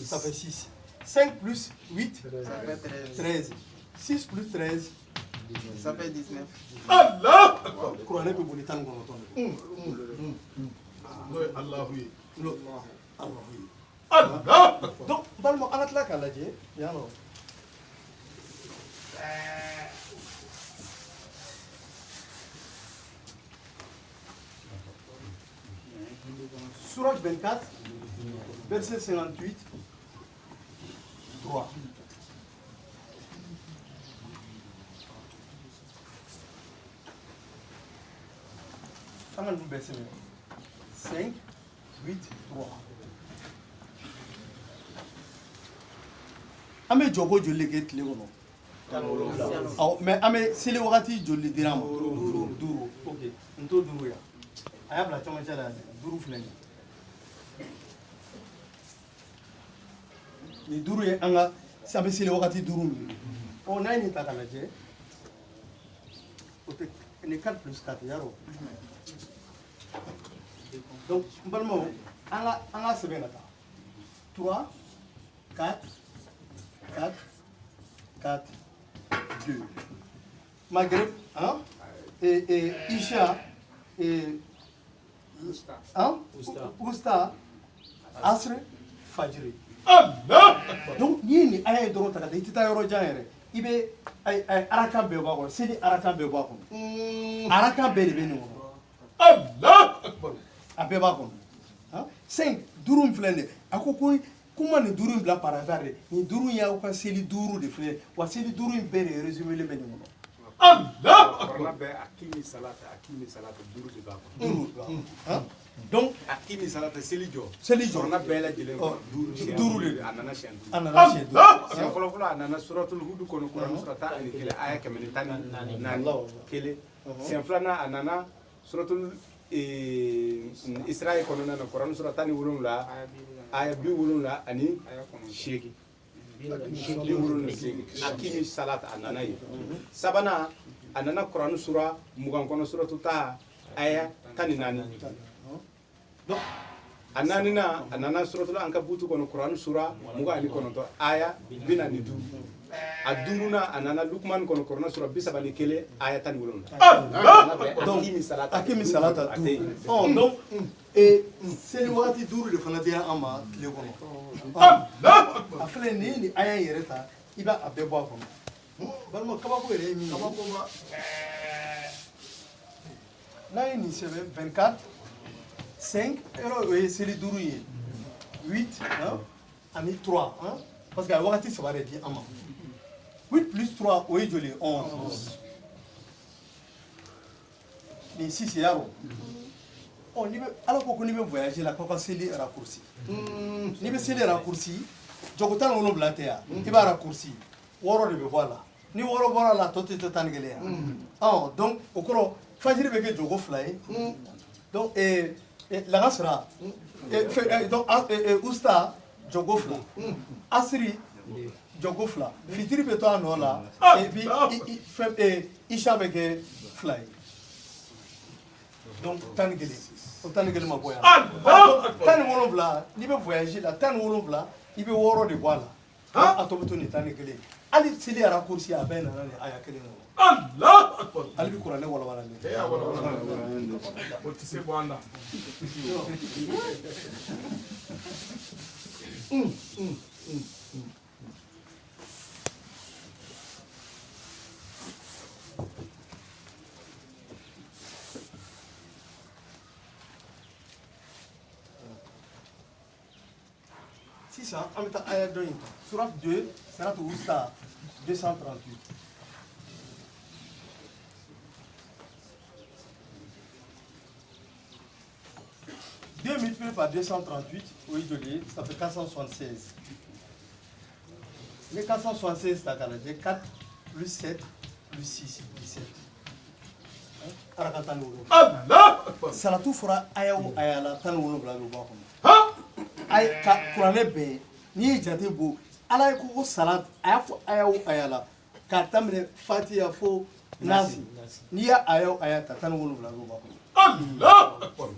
ça fait 6 5 plus 8 Ça fait 13 6 plus 13 Ça fait 19. Allah Akbar Qur'an pe boni tan gono ton Allah oui Allah oui Allah Akbar donc balmo agatla kalaje yano Sourate 24, verset 58, 3. Ça va nous baisser. 5, 8, 3. Ame jogo joli ke tile kono. Mais ame seli wakati joli dira ma. Duru. OK. Nto duru ya. Aya bla chama chala duru filani. Ni duru ye anga sabe seli wakati duru mi. O na ni takala je. O te ni 4 plus 4 yaro. Donc mbalmo anga sebe nata. 3 4 4, 4, 2. Maghreb, hein? Et Isha, et hein? Ousta, Asr, Fajri. Allah. Donc, ni aye doro taka de tita yoro janere. Ibe ay arakan be ba ko, sidi arakan be ba ko. Arakan be be ni. Allah akbar. Abe ba ko. Hein? 5 durum flende. Akoko kuma ni duru bila par hasard ni duru ya ko seli duru de frère wa seli duru bere résumé le beni mo Allah akbar be akimi salata duru de ba duru hein donc akimi salata seli jo na bela jele duru de anana shen sen folo anana suratul hud kono Quran surata ani kele aya kamene tani Allah kele sen flana anana suratul Israël kono na Quran surata ni wulula aya bi wulula ani sheki bi wulula sheki akimi salat anana yi sabana anana Quran sura mugan kono suratu ta aya taninani donc anani na anana suratul ankabut kono Quran sura mugan ani kono to aya binani du aduruna anana Luqman kono Quran sura bisabani kele aya tan wulula donc akimi salata du donc et c'est le wati duru de fanatia ama le kono afle ni aya yereta iba abebo kono balmo kaba ko ere mi kaba ko ba na ni c'est 24 5 et c'est le duru 8 hein ani 3 hein parce que wati ça va dire ama 8 plus 3 oui joli 11 ni 6 yaro oh ni be ala ko ni be voyager la ko seli raccourci ni be seli raccourci jogotan wono blate ya iba raccourci woro de be voilà ni woro woro la to tan gele ya oh donc okoro fajiri be ke jogo fly donc la rasra donc usta jogo fly asri jogo fly fitiri be to anola et puis isha be ke fly donc tan gele tan gele ma boya tan wono bla ni be voyager la tan wono bla ibe woro de voilà atobuto ni tan gele ali sili ara kursi abena na aya kele no Allah akbar. ali bi qur'an wala wala ni Ya wala wala. O ti se banda. Si ça en mettant aya do surat 2 surat Usta 238 2 multiplié par 238, oui, ça fait 476. Les 476, c'est 4 plus 7 plus 6, 17. Allah akbar. Salatu fura ayaw ayala tan wono bla lo ba ko. Ha? Ay ka qur'ane be ni jate bo ala ko salat ayafo ayaw ayala ka tamne fatiha fo nasi ni ya ayaw ayata tan wono bla lo ba ko. Allah akbar.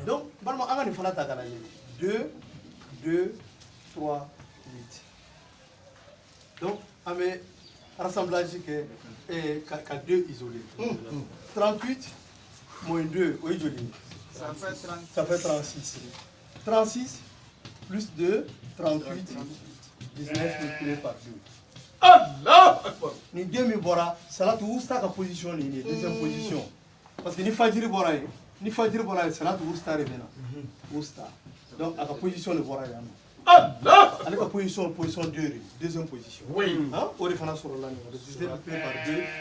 Donc, on va faire 2, 2, 3, 8. Donc, on va rassemblage que 2 isolés. 38 moins 2, oui, joli. Ça fait 36. 36 plus 2, 38, 19 multiplié par 2. Allah Akbar. Ni deux mi bora salatu wusta ka position ni deuxième position parce que ni fajiri bora yi salatu wusta rebena wusta donc aka position le bora ya Allah. ale ka position 2 deuxième position Oui. hein o de fana soro la ni divisé par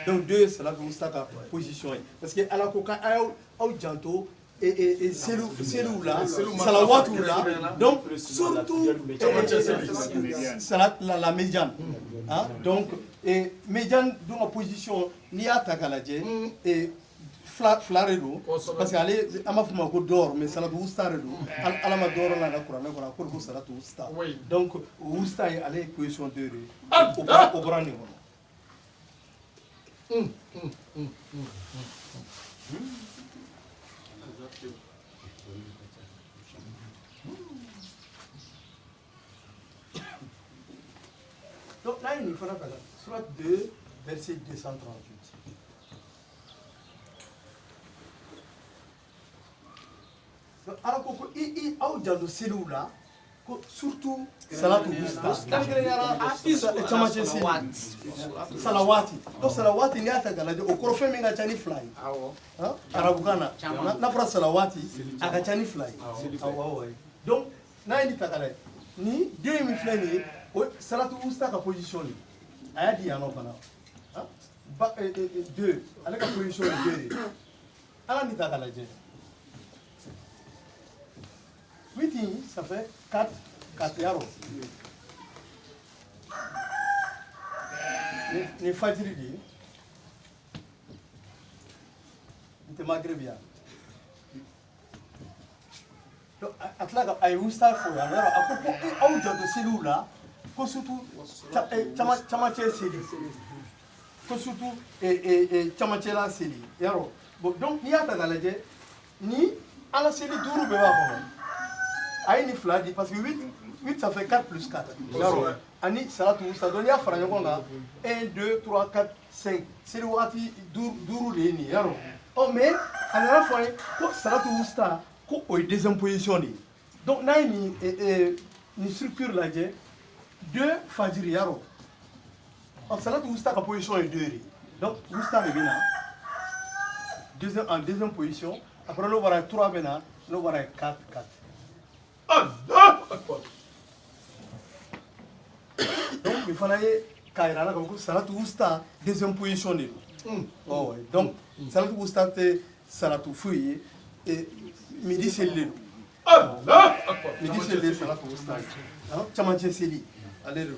2 donc 2 salatu wusta ka position parce que ala ko ka aw janto et selou là salawatu là donc surtout salat la médiane hein donc et médiane dans la position ni atakaladje et flaredo parce que aller amafuma ko dor mais salatu ustaredo alama dor la na qur'an ko salatu usta donc usta est aller position 2 au grand niveau. Donc là, il faut faire surat 2, verset 238. Alors, il y a des cellules là, surtout salatu wusta. Salawati. Donc salawati ni ata galaje okorofe minga chani fly. Arabukana. Na fra salawati aka chani fly. Donc na ni takale. Ni deux mi fly ni salatu wusta ka position ni. Aya di ano bana. Ba 2 avec la position 2. Ala ni takalaje. 8 ça fait 4 yaro. Ni fajiri di. Ni maghribia. Donc atlaga ay wusta fo ya yaro apopo au jodo selula ko surtout chama seli. Ko surtout chama la seli. Yaro. Bon donc ni ata galaje ni ala seli duru be ba ko. Aïe ni fladi parce que 8 ça fait 4 plus 4. Ani salatu ça donne ya fara ngonga 1 2 3 4 5. C'est le wati duru le ni yaro. Oh mais à la fois ko salatu usta ko o deuxième position ni. Donc na ni structure là je 2 fajiri yaro. En salatu usta ka position est 2. Donc usta le bina. En deuxième position, après le voilà 3 bena, le voilà 4 4. Allah Akbar. Donc il fallait kairana comme salatu usta deuxième position ni. Oh ouais. Donc salatu usta te salatu fouille et midi c'est le. Allah Akbar. Midi c'est le salatu usta. Hein? Chamanche seli. Allez le.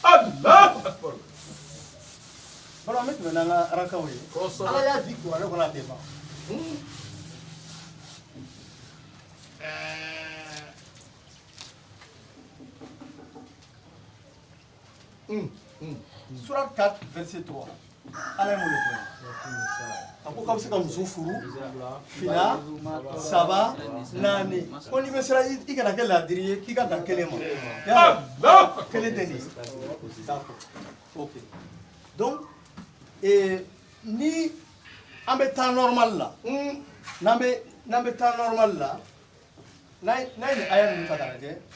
Allah Akbar. Voilà maintenant la rakawi. Ala ya di ko ala ko la tema. Surat 4 verset 3. Ala mo le ko. Ako comme c'est comme Zoufuru, Fina, Saba, Nani. On y sera il y a la dirier qui a dans quel élément. Quel est Denis? Ok. Donc, ni en temps normal là, n'en temps normal là,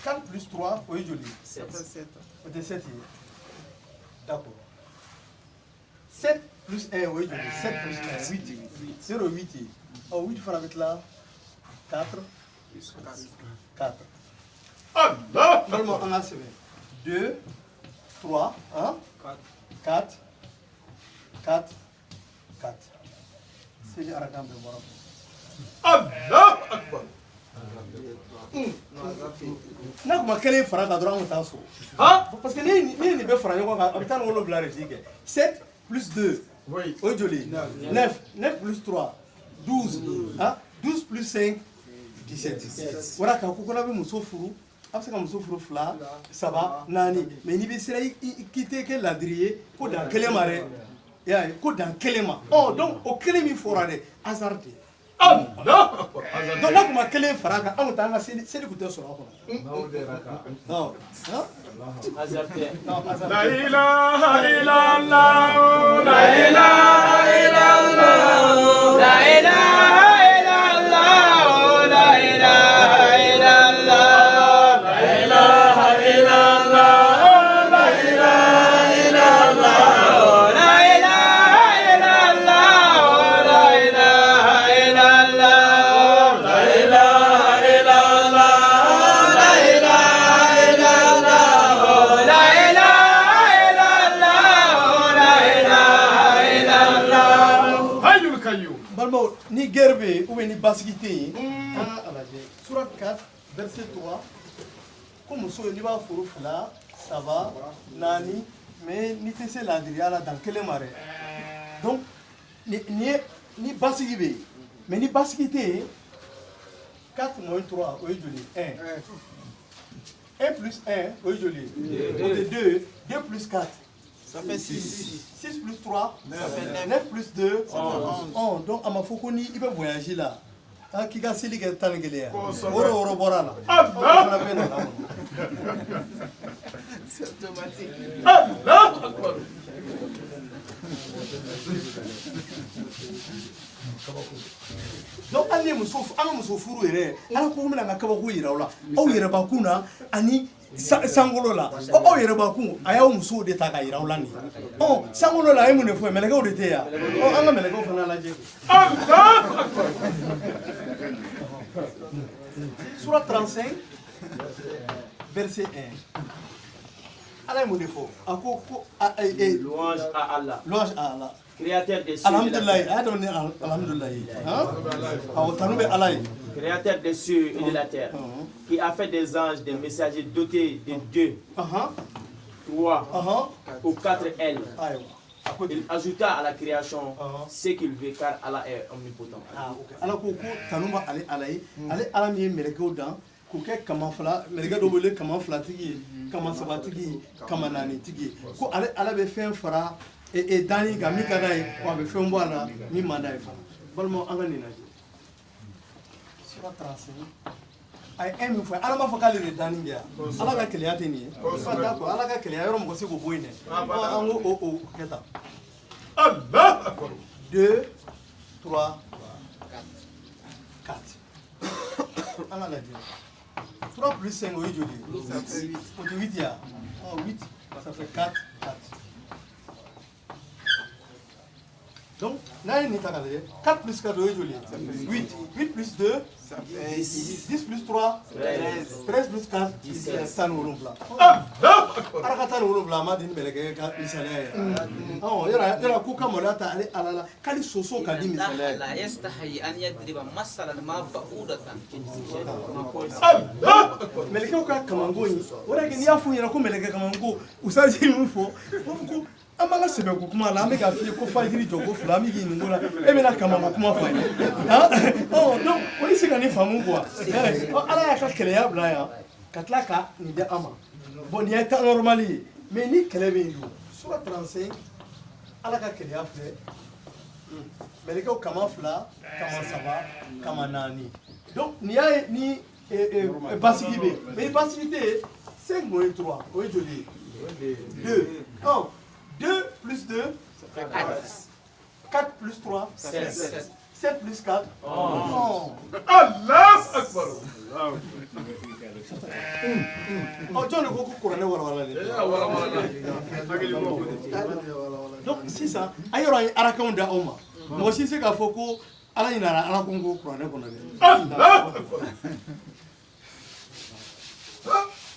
4 plus 3, oui, joli. 7. D'accord. 7 plus 1, oui, 7 plus 1, 8. 0, 8. Oh, 8 fois avec là, 4. 4. Allah. Normalement, on a 2, 3, 1, 4, 4, 4. C'est les aragam de Morocco. Allah Akbar. Na kuma kelen fara ka dɔrɔn an t'an sɔrɔ. Parce que ni nin bɛ fara ɲɔgɔn kan a bɛ taa ni 7 de kɛ. 7 plus 2. Oui. O joli? 9. 9 plus 3. 12. 12 plus 5. 17. Voilà ka ko kɔnɔ bɛ muso furu. A bɛ se ka muso furu 2, 3, 4. Mais n'i bɛ sera i tɛ kɛ ladiri ye ko dan kelen ma dɛ. Ko dan kelen ma. Donc o kelen min fɔra dɛ hasard tɛ. Allahu Akbar. donc n'a kuma kelen fara kan anw t'an ka seli kun tɛ sɔrɔ a kɔnɔ Hasard tɛ. La ilaha illallah. La ilaha illallah. La ilaha illallah. La ilaha illallah. La ilaha illallah. La ilaha illallah. La ilaha illallah. La ilaha illallah. La ilaha illallah. La ilaha illallah. La ilaha illallah. La ilaha illallah. Hayyul Qayyum. balimaw ni guerre bɛ yen ou bien ni basigi tɛ yen an ka a lajɛ surat 4 verset 3 ko muso n'i b'a furu 2 3 4 mais n'i tɛ se laadiriya la dan kelen ma dɛ donc ni basigi bɛ yen mais ni basigi tɛ yen 4 moins 3 o ye joli 1 1 plus 1 o ye joli o tɛ 2 2 plus 4 ça fait 6. 6 plus 3, 9 plus 2, 11. Donc, à ma fois qu'on y va voyager là. Qui a celui qui est en Guinée. Oro bora là. C'est automatique. Allahu Akbar. Donc, an ka muso furu yɛrɛ ala ko bɛna ka kabako yira aw la aw yɛrɛbakun na ani sankolo la aw yɛrɛbakun a y'aw musow de ta ka yira aw la nin sankolo la a ye mun de fɔ mɛlɛkɛw de tɛ yan an ka mɛlɛkɛw fana lajɛ Allahu Akbar. surat 35 verset 1 ala ye mun de fɔ a ko Louange à Allah, louange à Allah créateur des cieux et de la alhamdulilayi terre. a y'a dɔn ni alhamdulilayi awɔ tanu bɛ ala ye Créateur des cieux et de la terre, qui a fait des anges, des messagers dotés de 2, 3 ou 4 ailes. ayiwa a ko Il ajouta à la création ce qu'il veut, car Allah est omnipotent. ala ko tanu bɛ ale ala ye ale ala min ye mɛlɛkɛw dan k'u kɛ kama fila mɛlɛkɛ dɔ wele kama filatigi ye kama sabatigi ye kama naanitigi ye ko ale ala bɛ fɛn fara danni kan min ka d'a ye wa a bɛ fɛn bɔ a la min man d'a ye fana balimaw an ka nin lajɛ sura 35 a ye min fɔ ala m'a fɔ k'ale de danni kɛ yan ala ka keleya tɛ nin ye ala ka keleya yɔrɔ mɔgɔ se k'o bɔ yen dɛ an ko o kɛ tan Allahu Akbar. 2 3 4 an ka lajɛ 3 plus 5 o ye joli ye o tɛ 8 ya 8 ça fait 4 4 donc n'a ye nin ta ka lajɛ 4 plus 4 o ye joli ye 8 8 plus 2 10 plus 3 13 plus 4 tan ni wolonwula ala ka tan ni wolonwula a ma di ni mɛlɛkɛ ka misaliya ye yɔrɔ ko ka maloya ta ale ala la k'ale soso ka di misaliya ye لا يستحي أن يضرب مثلا ما بعودة mɛlɛkɛw ka kamanko in o de kɛ n'i y'a f'u ɲɛna ko mɛlɛkɛ kamanko usaji ye mun fɔ u b'a fɔ ko an b'an ka sɛbɛko kuma la an bɛ k'a f'i ye ko fajiri jɔ ko 2 an bɛ k'i nin ko la e bɛna kamanko kuma fɔ an ye donc o tɛ se ka nin faamu quoi ala y'a ka kɛlɛya bila yan ka tila ka nin di an ma bon nin ye temps normal ye mais ni kɛlɛ bɛ yen dun sura 35 ala ka kɛlɛya filɛ mɛlɛkɛw kama 2 kama 3 kama 4 donc nin y'a ye ni basigi bɛ yen mais basigi tɛ yen 5 moins 3 o ye joli ye 2 2 plus 2 4 plus 3 7 plus 4 Allahu Akbar. jɔn de ko ko kuranɛ walawalalen donc sisan a yɔrɔ an ye arakanw da aw ma mɔgɔ si se k'a fɔ ko ala ɲinana ala ko n ko kuranɛ kɔnɔ dɛ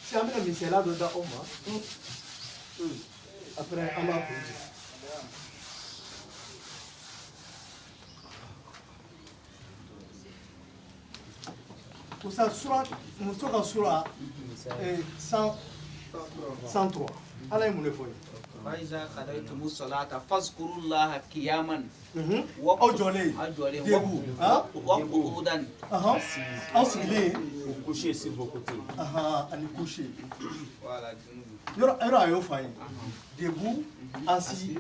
si an bɛna misaliya dɔ da aw ma après an b'a kun kusa sura muso ka sura 103 ala ye mun de fɔ ye فإذا قضيتم الصلاة فاذكروا الله قياما aw jɔlen debu وقعودا aw sigilen Vous couchez sur vos côtés. ani couché وعلى جنوبكم yɔrɔ a y'o fɔ an ye debu assis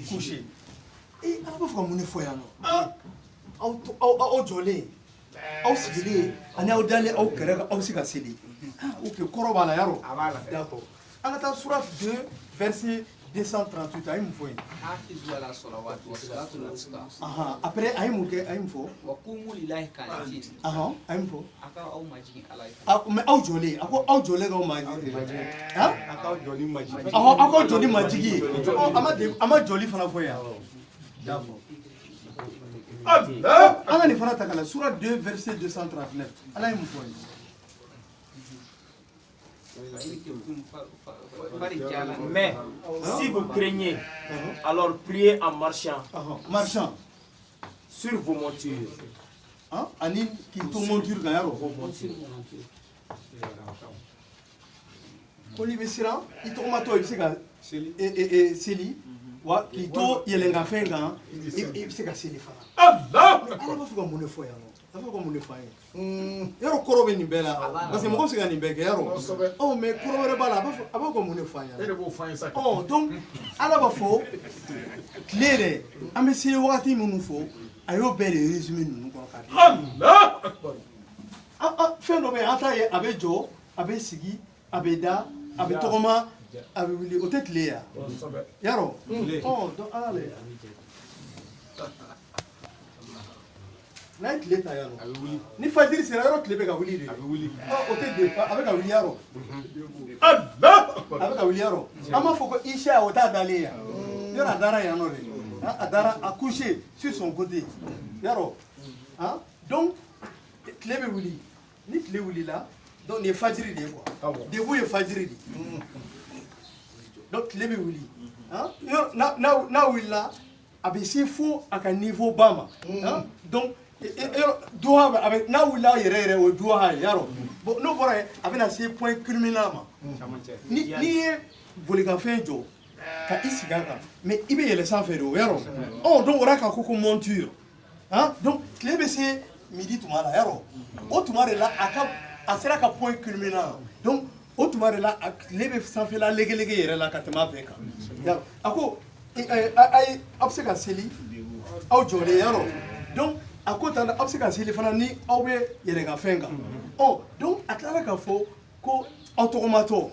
couché ala b'a fɔ ka mun de fɔ yan nɔ aw jɔlen aw sigilen ani aw dalen aw kɛrɛ kan aw se ka seli ok kɔrɔ b'a la yarɔ d'accord an ka taa surat 2 verset 238 a ye mun fɔ yen hafizu ala salawati wa salatul wusta après a ye mun kɛ a ye mun fɔ wa qumu lillahi qanitin a ye mun fɔ aka aw majigin ala ye mais aw jɔlen a ko aw jɔlen k'aw majigi a k'aw jɔ ni majigi aw k'aw jɔ ni majigi ye a ma jɔli fana fɔ yan d'accord Allah an ka nin fana ta ka na surat 2 verset 239 ala ye mun fɔ yen Mais si vous craignez, alors priez en marchant marchand sur vos montures. ani k'i to monture kan yarɔ ko n'i bɛ siran i tɔgɔmatɔ i bɛ se ka seli wa k'i to yɛlɛnkanfɛn kan i bɛ se ka seli fana Allah ala b'a fɛ ka mun de fɔ yan nɔ a b'a fɛ ka mun de fɔ an ye yarɔ kɔrɔ bɛ nin bɛɛ la parce que mɔgɔ bɛ se ka nin bɛɛ kɛ yarɔ mais kɔrɔ wɛrɛ b'a la a b'a fɛ ka mun de fɔ an e ye de b'o fɔ an ye sa donc ala b'a fɔ tile yɛrɛ an bɛ seli wagati minnu fɔ a y'o bɛɛ de résumé ninnu kɔnɔ k'a di Allah akbar fɛn dɔ bɛ yen an t'a ye a bɛ jɔ a bɛ sigi a bɛ da a bɛ tɔgɔma a bɛ wuli o tɛ tile yan yarɔ donc ala le n'a ye tile ta yan nɔ ni fajiri sera yɔrɔ tile bɛ ka wuli de o tɛ de a bɛ ka wuli yarɔ Allah akbar a bɛ ka wuli yarɔ an b'a fɔ ko isha o t'a dalen yan yɔrɔ a dara yan nɔ de a dara a couché sur son côté yarɔ donc tile bɛ wuli ni tile wulila donc nin ye fajiri de ye quoi debut ye fajiri de donc tile bɛ wuli n'a wulila a bɛ se fo a ka niveau ba ma donc duha n'a wulila yɛrɛ yɛrɛ o ye duha ye yarɔ bon n'o bɔra yen a bɛna se point culminant ma n'i ye bolikanfɛn jɔ ka i sigi a kan mais i bɛ yɛlɛ sanfɛ de o yarɔ donc o la ka ko monture donc tile bɛ se midi tuma la yarɔ o tuma de la a sera ka point culminant donc o tuma de la tile bɛ sanfɛla legelege yɛrɛ la ka tɛmɛ a bɛɛ kan yarɔ a ko aw bɛ se ka seli aw jɔlen yarɔ donc a ko tan aw bɛ se ka seli fana ni aw bɛ yɛlɛnkanfɛn kan donc a tilala ka fɔ ko aw tɔgɔmatɔ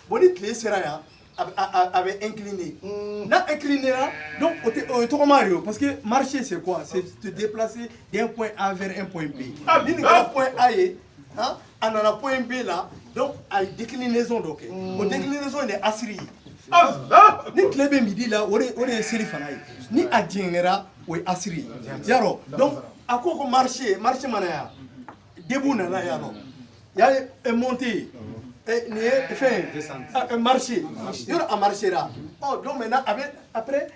bon ni tile sera yan a bɛ incliner n'a inclinera donc o ye tɔgɔma de ye parce que marcher c'est quoi c'est se déplacer d'un point A vers un point B ni nin kɛra point A ye a nana point B la donc a ye déclinaison dɔ kɛ o déclinaison de ye asiri ye ni tile bɛ midi la o de ye seli fana ye ni a jiginnera o ye asiri ye yarɔ donc a ko marcher mana yan debout nana yan nɔ y'a ye monter nin ye fɛn marcher yɔrɔ a marchera donc maintenant après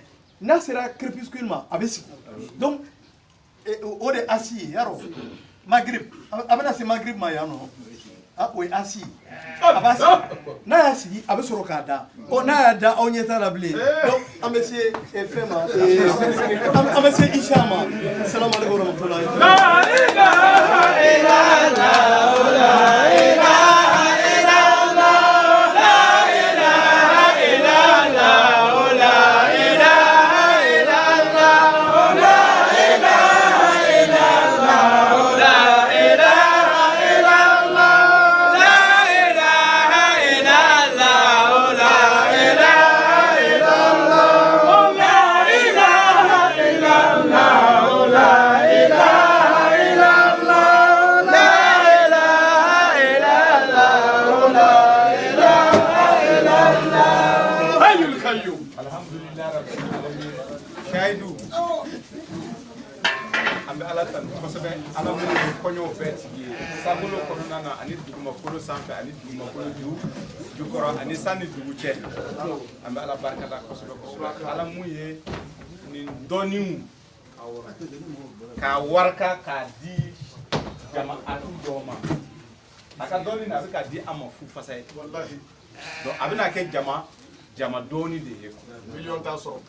n'a sera crépuscule ma a bɛ sigi donc o de assis ye yarɔ magrib a bɛna se magrib ma yan nɔ o ye assis a b'a sigi n'a y'a sigi a bɛ sɔrɔ k'a da n'a y'a da aw ɲɛ t'a la bilen donc an bɛ se fɛn ma an bɛ se isha ma salamaleykum warahmatulahi. La ilaha illallah, la ilaha illallah, la ilaha illallah, la ilaha illallah, la ilaha illallah, la ilaha illallah, la ilaha illallah, la ilaha illallah, la ilaha illallah, la ilaha illallah, la ilaha illallah, la ilaha illallah. hayyul qayyum alhamdulillah rabbil alamin shahidu an bɛ ala tanu kosɛbɛ ala minnu ye kɔɲɔw bɛɛ tigi ye sankolo kɔnɔna na ani dugumakolo sanfɛ ani dugumakolo jukɔrɔ ani san ni dugu cɛ an bɛ ala barikada kosɛbɛ kosɛbɛ ala mun ye nin dɔnniw k'a warika k'a di jamaatu dɔw ma a ka dɔnni na a bɛ k'a di an ma fu fasa ye donc a bɛna kɛ jama dɔɔni de ye million t'a sɔrɔ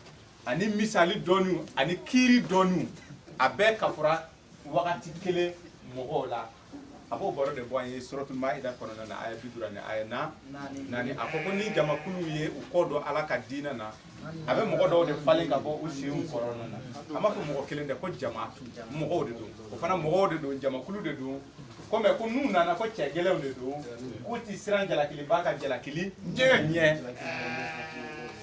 ani misali dɔɔniw ani kiiri dɔɔniw a bɛɛ ka fɔra wagati kelen mɔgɔw la a abo boro de bo ye suratul maida kono na aya bidura ne aya na nani akoko ni jamakulu ye ukodo ala ka dina na abe mogo do de falen ka bo usi un korona na ama ko mogo kelen de ko jamaatu mogo de do o fana mogo de do jamakulu de do ko me ko nu na ko chegele de do ko ti siran jala kili baka jala kili nye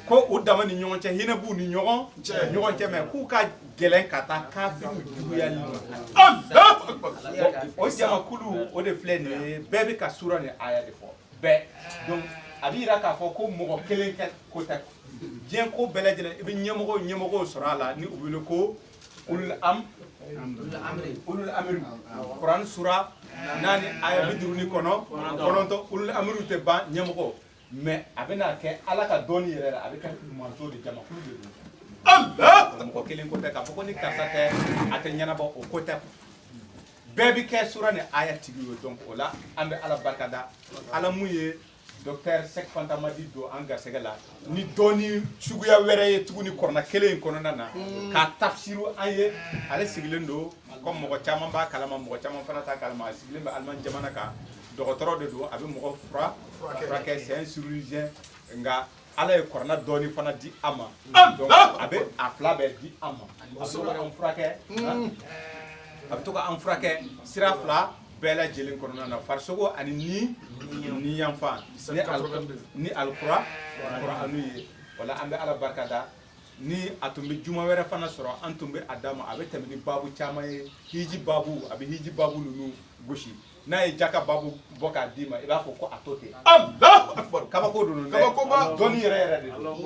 ko o dama ni ɲɔgɔn cɛ hinɛ b'u ni ɲɔgɔn cɛ mɛ k'u ka gɛlɛn ka taa kafiriw juguyali ma o jamakulu o de filɛ nin ye bɛɛ bɛ ka sura ni aya de fɔ bɛɛ donc a bɛ yira k'a fɔ ko mɔgɔ kelen kɛ ko tɛ diɲɛ ko bɛɛ lajɛlen i bɛ ɲɛmɔgɔw sɔrɔ a la ni u wele ko ulul amri kuran sura naani aya 50 kɔnɔntɔn ulul amri tɛ ban ɲɛmɔgɔ mais a bɛna kɛ ala ka dɔɔni yɛrɛ la a bɛ kɛ manto de jamakulu de don Allah mɔgɔ kelen ko tɛ k'a fɔ ko ni karisa tɛ a tɛ ɲɛnabɔ o ko tɛ bɛɛ bɛ kɛ sura ni aya tigi ye donc o la an bɛ ala barikada ala mun ye docteur Sek Fanta Madi don an garisɛgɛ la ni dɔɔni suguya wɛrɛ ye tuguni kɔrɔna kelen in kɔnɔna na k'a tafsiru an ye ale sigilen don comme mɔgɔ caman b'a kalama mɔgɔ caman fana t'a kalama a sigilen bɛ Allemagne jamana kan dɔgɔtɔrɔ de don a bɛ mɔgɔ furakɛ c'est un chirurgien nka ala ye kɔrɔna dɔɔni fana di a ma donc a bɛ a fila bɛɛ di a ma a bɛ to ka an furakɛ a bɛ to ka an furakɛ sira fila bɛɛ lajɛlen kɔnɔna na farisogo ani ni yanfan ni alikura anu ye wala an bɛ ala barikada ni a tun bɛ juma wɛrɛ fana sɔrɔ an tun bɛ a d'a ma a bɛ tɛmɛ ni babu caman ye hiji babu a bɛ hiji babu ninnu gosi n'a ye jaka babu bɔ k'a d'i ma i b'a fɔ ko a to ten kabako don dɛ dɔnni yɛrɛ de don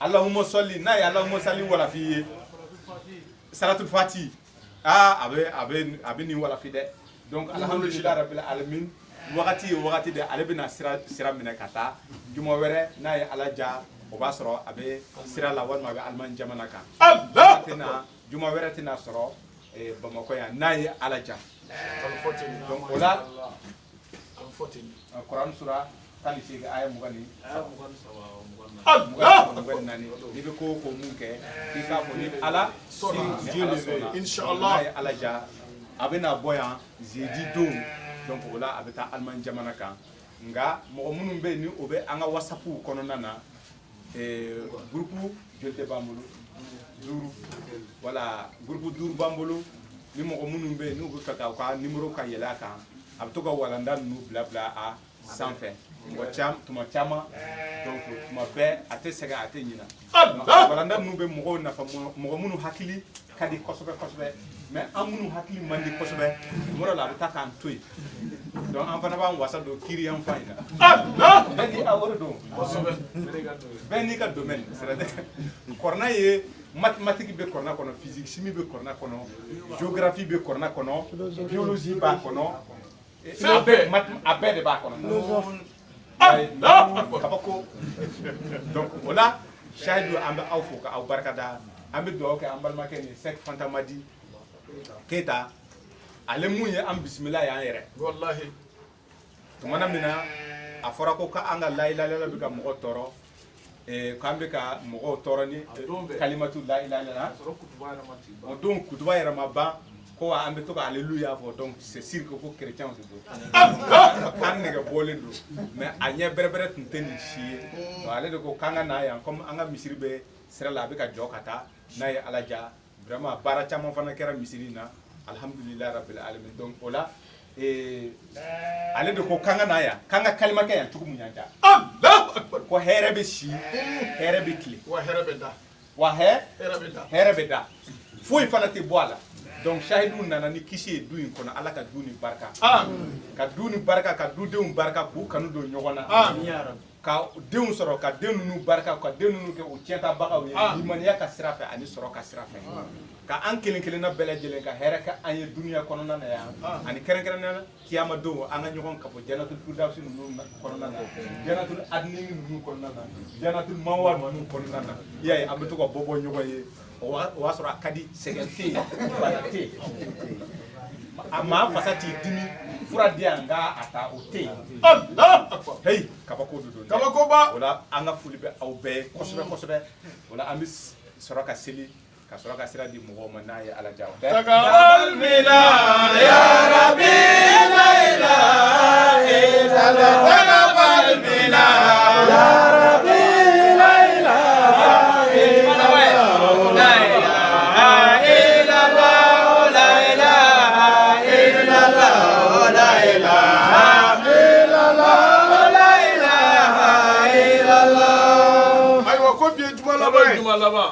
Allahumma salli n'a ye Allahumma salli walafi ye salatul fati a bɛ nin walafi dɛ donc alhamdulillah rabbil alamin wagati ye wagati de ale bɛna sira minɛ ka taa juma wɛrɛ n'a ye ala ja o b'a sɔrɔ a bɛ sira la walima a bɛ Allemagne jamana kan juma wɛrɛ tɛna sɔrɔ Bamakɔ yan n'a ye ala ja donc o la Kuran sura 18 aya 20 n'i bɛ ko mun kɛ k'i k'a fɔ ni ala sɔnna inshallah n'a ye ala ja a bɛna bɔ yan jeudi don donc o la a bɛ taa Allemagne jamana kan nka mɔgɔ minnu bɛ yen ni o bɛ an ka whatsappu kɔnɔna na groupe joli tɛ b'an bolo 5 voilà groupe 5 b'an bolo ni mɔgɔ minnu bɛ yen n'u bɛ fɛ k'u ka numéro ka yɛlɛ a kan a bɛ to ka walanda ninnu bila a sanfɛ tuma caman donc tuma bɛɛ a tɛ sɛgɛn a tɛ ɲina walanda ninnu bɛ mɔgɔw nafa mɔgɔ minnu hakili ka di kosɛbɛ kosɛbɛ mais an minnu hakili man di kosɛbɛ tuma dɔ la a bɛ taa k'an to yen donc an fana b'an wasa don kiri yan fan in na bɛɛ ni a wari don bɛɛ n'i ka domaine kɔrɔna ye mathématique bɛ kɔrɔna kɔnɔ physique chimie bɛ kɔrɔna kɔnɔ géographie bɛ kɔrɔna kɔnɔ biologie b'a kɔnɔ a bɛɛ de b'a kɔnɔ kabako donc o la Sahidu an bɛ aw fo k'aw barikada an bɛ dugawu kɛ an balimakɛ ni Sek Fanta Madi Keyita ale mun ye an bisimila y'an yɛrɛ wallahi tumana min na a fɔra ko k'an ka la ilaha illallah bɛ ka mɔgɔ tɔɔrɔ k'an bɛ ka mɔgɔw tɔɔrɔ ni kalimatu la ilaha illallah o don kutuba yɛrɛ ma ban ko an bɛ to ka alléluia fɔ donc c'est sûr que ko chrétien de don k'an nɛgɛ bɔlen don mais a ɲɛ bɛrɛbɛrɛ tun tɛ nin si ye ale de ko k'an ka na yan comme an ka misiri bɛ sira la a bɛ ka jɔ ka taa n'a ye ala ja vraiment baara caman fana kɛra misiri in na alhamdulillah rabbil alamin donc o la ale de ko k'an ka na yan k'an ka kalima kɛ yan cogo min yan ja ko hɛrɛ bɛ si hɛrɛ bɛ tile wa hɛrɛ bɛ da foyi fana tɛ bɔ a la donc Sahidu nana ni kisi ye du in kɔnɔ ala ka du ni barika ka du ni barika ka dudenw barika k'u kanu don ɲɔgɔn na ka denw sɔrɔ ka den ninnu barika ka den ninnu kɛ o tiɲɛtabagaw ye limaniya ka sira fɛ ani sɔrɔ ka sira fɛ ka an kelen kelenna bɛɛ lajɛlen ka hɛrɛ kɛ an ye duniya kɔnɔna na yan ani kɛrɛnkɛrɛnnenya kiyama don an ka ɲɔgɔn kafɔ jannatul firdawsi ninnu kɔnɔna na jannatul adni ninnu kɔnɔna na jannatul mawa ninnu kɔnɔna na i y'a ye an bɛ to ka bɔ ɲɔgɔn ye o b'a sɔrɔ a ka di sɛgɛn tɛ yen bana tɛ yen a maa fasa t'i dimi fura di yan nka a ta o tɛ yen heyi kabako de don kabakoba o la an ka foli bɛ aw bɛɛ ye kosɛbɛ kosɛbɛ o la an bɛ sɔrɔ ka seli ka sɔrɔ ka sira di mɔgɔw ma n'a ye ala jaw تقبل منا يا ربي لا إله إلا الله تقبل منا يا ربي لا إله إلا الله لا إله إلا الله لا إله إلا الله لا إله إلا الله لا إله إلا الله أيوة كوبي جمال الله